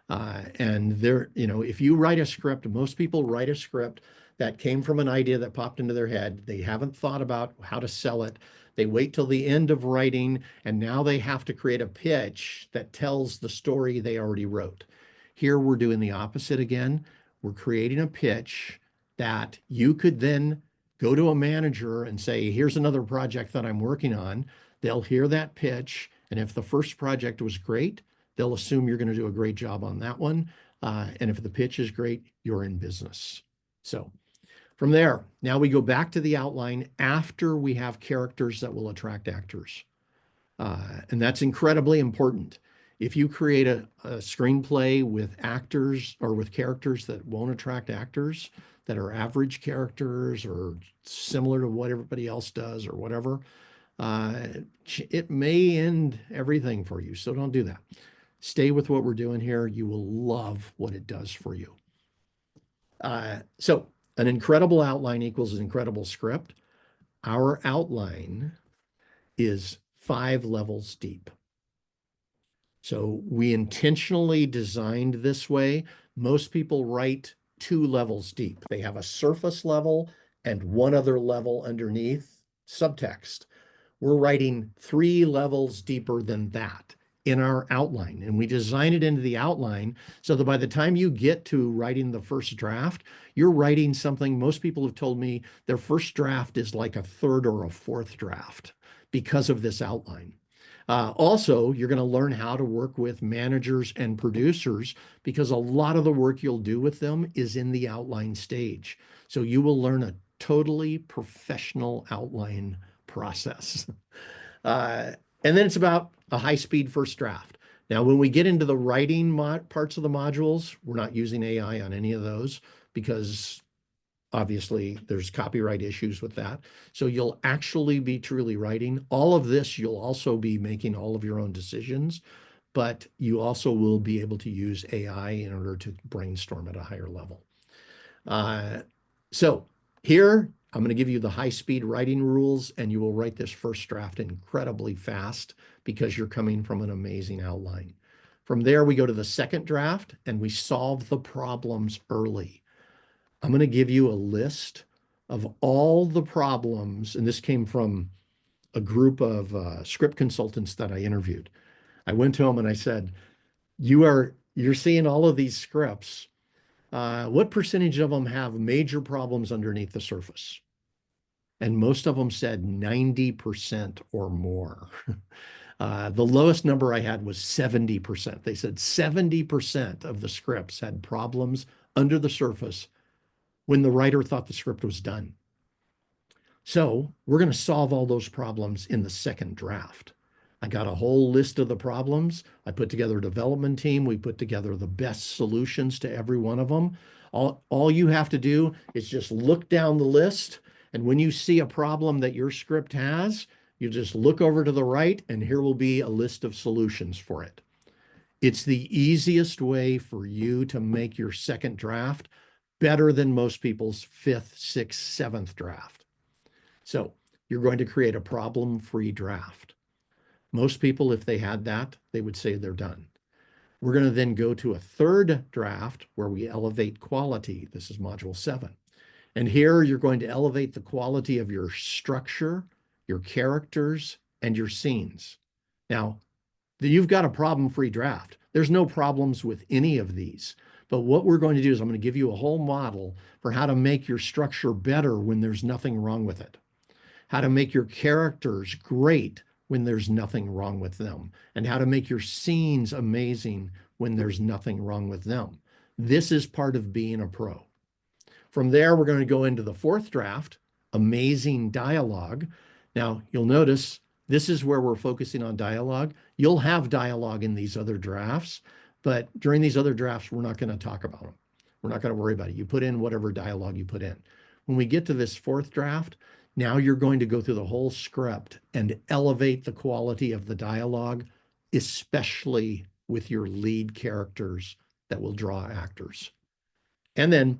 S1: And if you write a script, most people write a script that came from an idea that popped into their head. They haven't thought about how to sell it. They wait till the end of writing, and now they have to create a pitch that tells the story they already wrote. Here we're doing the opposite again. We're creating a pitch that you could then go to a manager and say, here's another project that I'm working on. They'll hear that pitch, and if the first project was great, they'll assume you're going to do a great job on that one. And if the pitch is great, you're in business. So from there, now we go back to the outline after we have characters that will attract actors. And that's incredibly important. If you create a screenplay with actors or with characters that won't attract actors, that are average characters or similar to what everybody else does or whatever, it may end everything for you. So don't do that. Stay with what we're doing here. You will love what it does for you. So an incredible outline equals an incredible script. Our outline is 5 levels deep. So we intentionally designed this way. Most people write 2 levels deep. They have a surface level and one other level underneath, subtext. We're writing 3 levels deeper than that in our outline. And we design it into the outline so that by the time you get to writing the first draft, you're writing something most people have told me their first draft is like a 3rd or a 4th draft because of this outline. Also, you're going to learn how to work with managers and producers because a lot of the work you'll do with them is in the outline stage. So you will learn a totally professional outline process. Uh, and then it's about a high-speed first draft. Now, when we get into the writing parts of the modules, we're not using AI on any of those because obviously there's copyright issues with that. So you'll actually be truly writing. All of this, you'll also be making all of your own decisions, but you also will be able to use AI in order to brainstorm at a higher level. Uh, so here, I'm going to give you the high-speed writing rules, and you will write this first draft incredibly fast because you're coming from an amazing outline. From there, we go to the second draft, and we solve the problems early. I'm going to give you a list of all the problems, and this came from a group of script consultants that I interviewed. I went to them and I said, you're seeing all of these scripts. What percentage of them have major problems underneath the surface? And most of them said 90% or more. The lowest number I had was 70%. They said 70% of the scripts had problems under the surface when the writer thought the script was done. So we're going to solve all those problems in the second draft. I got a whole list of the problems. I put together a development team. We put together the best solutions to every one of them. All you have to do is just look down the list. And when you see a problem that your script has, you just look over to the right, and here will be a list of solutions for it. It's the easiest way for you to make your second draft better than most people's fifth, sixth, seventh draft. So you're going to create a problem-free draft. Most people, if they had that, they would say they're done. We're going to then go to a third draft where we elevate quality. This is module 7. And here you're going to elevate the quality of your structure, your characters, and your scenes. Now, you've got a problem-free draft. There's no problems with any of these. But what we're going to do is I'm going to give you a whole model for how to make your structure better when there's nothing wrong with it, how to make your characters great when there's nothing wrong with them, and how to make your scenes amazing when there's nothing wrong with them. This is part of being a pro. From there, we're going to go into the fourth draft, amazing dialogue. Now, you'll notice this is where we're focusing on dialogue. You'll have dialogue in these other drafts, but during these other drafts, we're not going to talk about them. We're not going to worry about it. You put in whatever dialogue you put in. When we get to this fourth draft, now you're going to go through the whole script and elevate the quality of the dialogue, especially with your lead characters that will draw actors. And then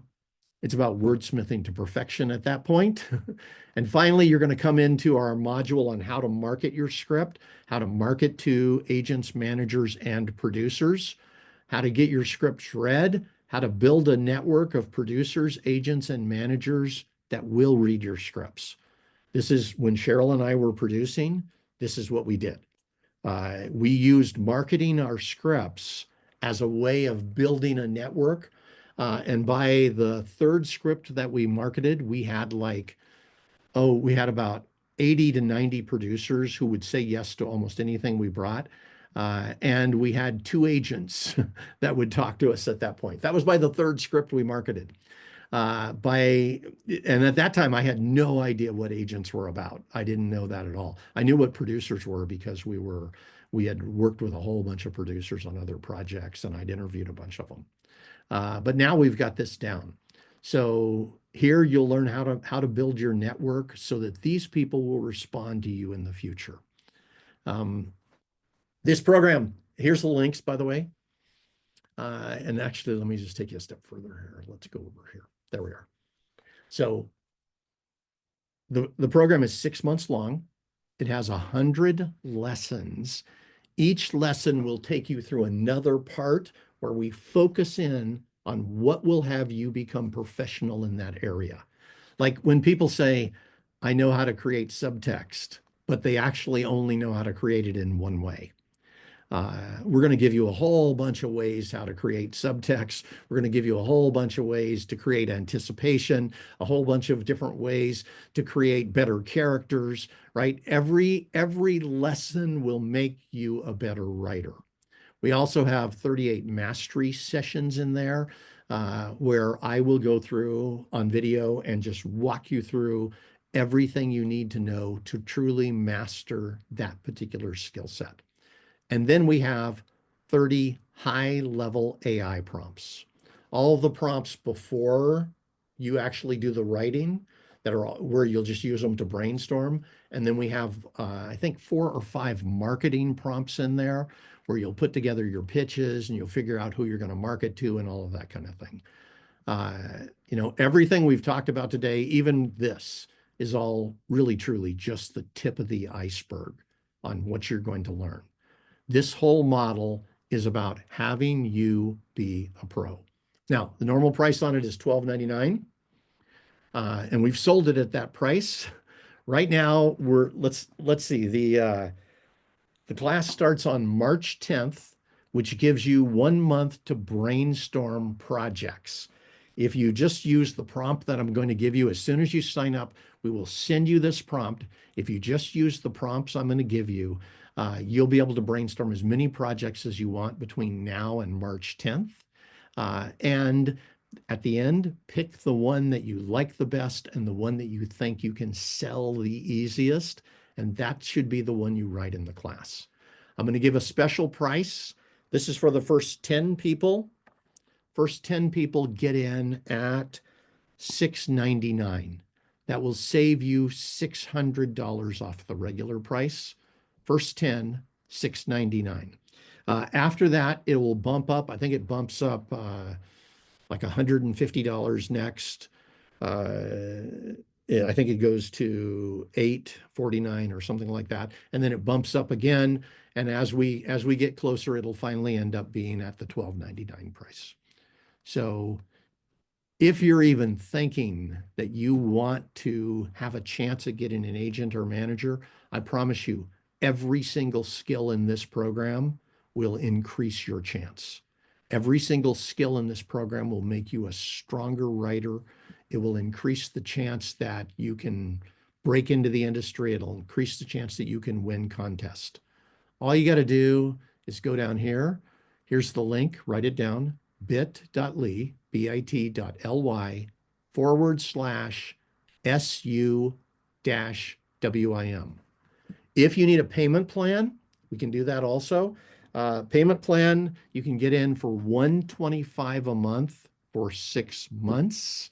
S1: it's about wordsmithing to perfection at that point. And finally, you're going to come into our module on how to market your script, how to market to agents, managers, and producers, how to get your scripts read, how to build a network of producers, agents, and managers that will read your scripts. This is when Cheryl and I were producing, this is what we did. We used marketing our scripts as a way of building a network. And by the third script that we marketed, we had about 80 to 90 producers who would say yes to almost anything we brought. And we had 2 agents that would talk to us at that point. That was by the third script we marketed. And at that time, I had no idea what agents were about. I didn't know that at all. I knew what producers were because we had worked with a whole bunch of producers on other projects, and I'd interviewed a bunch of them. But now we've got this down. So here you'll learn how to build your network so that these people will respond to you in the future. This program, here's the links, by the way. And actually, let me just take you a step further here. Let's go over here. There we are. So the program is 6 months long. It has 100 lessons. Each lesson will take you through another part where we focus in on what will have you become professional in that area. Like when people say, I know how to create subtext, but they actually only know how to create it in one way. We're going to give you a whole bunch of ways how to create subtext. We're going to give you a whole bunch of ways to create anticipation, a whole bunch of different ways to create better characters, right? Every lesson will make you a better writer. We also have 38 mastery sessions in there where I will go through on video and just walk you through everything you need to know to truly master that particular skill set. And then we have 30 high-level AI prompts. All the prompts before you actually do the writing that are where you'll just use them to brainstorm. And then we have, I think, 4 or 5 marketing prompts in there where you'll put together your pitches and you'll figure out who you're going to market to and all of that kind of thing. Everything we've talked about today, even this, is all really, truly just the tip of the iceberg on what you're going to learn. This whole model is about having you be a pro. Now, the normal price on it is $12.99, and we've sold it at that price. Right now, let's see, the class starts on March 10th, which gives you 1 month to brainstorm projects. If you just use the prompt that I'm going to give you, as soon as you sign up, we will send you this prompt. If you just use the prompts I'm going to give you, you'll be able to brainstorm as many projects as you want between now and March 10th. And at the end, pick the one that you like the best and the one that you think you can sell the easiest. And that should be the one you write in the class. I'm going to give a special price. This is for the first 10 people. First 10 people get in at $6.99. That will save you $600 off the regular price. First 10, $6.99. After that, it will bump up. I think it bumps up like $150 next. I think it goes to $8.49 or something like that, and then it bumps up again. And as we get closer, it'll finally end up being at the $12.99 price. So if you're even thinking that you want to have a chance at getting an agent or manager, I promise you, every single skill in this program will increase your chance. Every single skill in this program will make you a stronger writer. It will increase the chance that you can break into the industry. It'll increase the chance that you can win contests. All you got to do is go down here. Here's the link. Write it down. bit.ly, bit.ly/SU-WIM. If you need a payment plan, we can do that also. Payment plan, you can get in for $125 a month for 6 months.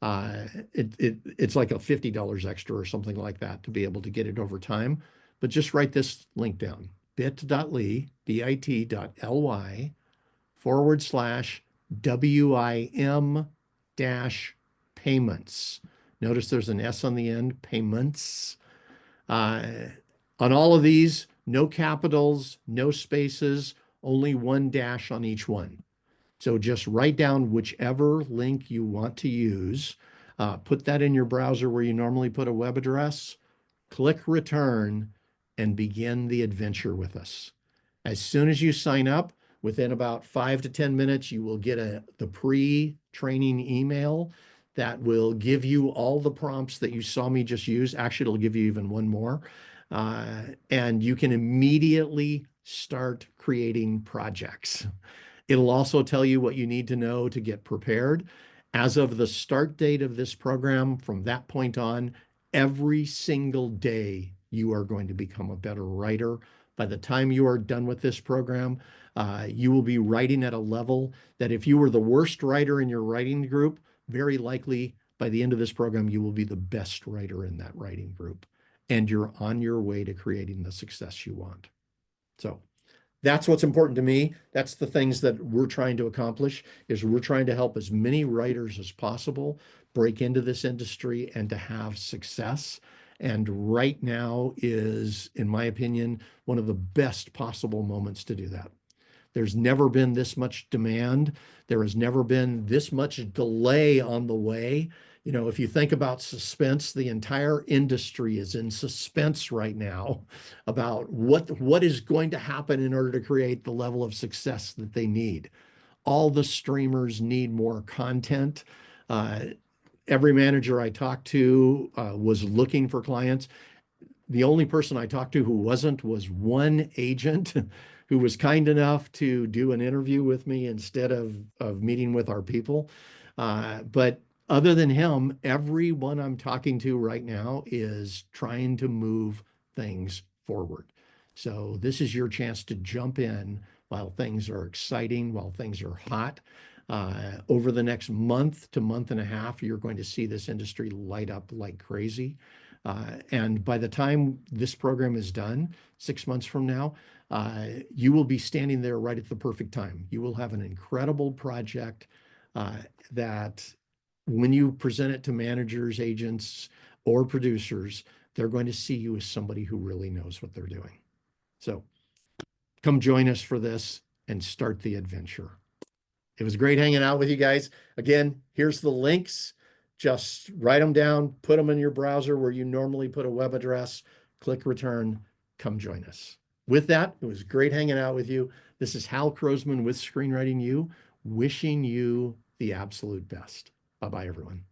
S1: It's like a $50 extra or something like that to be able to get it over time. But just write this link down, bit.ly, bit.ly/WIM-payments. Notice there's an S on the end, payments. On all of these, no capitals, no spaces, only one dash on each one. So just write down whichever link you want to use, put that in your browser where you normally put a web address, click return, and begin the adventure with us. As soon as you sign up, within about 5 to 10 minutes, you will get the pre-training email that will give you all the prompts that you saw me just use. Actually, it'll give you even one more. And you can immediately start creating projects. It'll also tell you what you need to know to get prepared. As of the start date of this program, from that point on, every single day, you are going to become a better writer. By the time you are done with this program, you will be writing at a level that if you were the worst writer in your writing group, very likely by the end of this program, you will be the best writer in that writing group. And you're on your way to creating the success you want. So that's what's important to me. That's the things that we're trying to accomplish, is we're trying to help as many writers as possible break into this industry and to have success. And right now is, in my opinion, one of the best possible moments to do that. There's never been this much demand. There has never been this much delay on the way. If you think about suspense, the entire industry is in suspense right now about what is going to happen in order to create the level of success that they need. All the streamers need more content. Every manager I talked to was looking for clients. The only person I talked to who wasn't was one agent who was kind enough to do an interview with me instead of meeting with our people. But Other than him, everyone I'm talking to right now is trying to move things forward. So this is your chance to jump in while things are exciting, while things are hot. Over the next month to month and a half, you're going to see this industry light up like crazy. And by the time this program is done, 6 months from now, you will be standing there right at the perfect time. You will have an incredible project uh, that when you present it to managers, agents, or producers, they're going to see you as somebody who really knows what they're doing. So come join us for this and start the adventure. It was great hanging out with you guys. Again, here's the links. Just write them down, put them in your browser where you normally put a web address, click return, come join us. With that, it was great hanging out with you. This is Hal Crosman with Screenwriting U, wishing you the absolute best. Bye bye, everyone.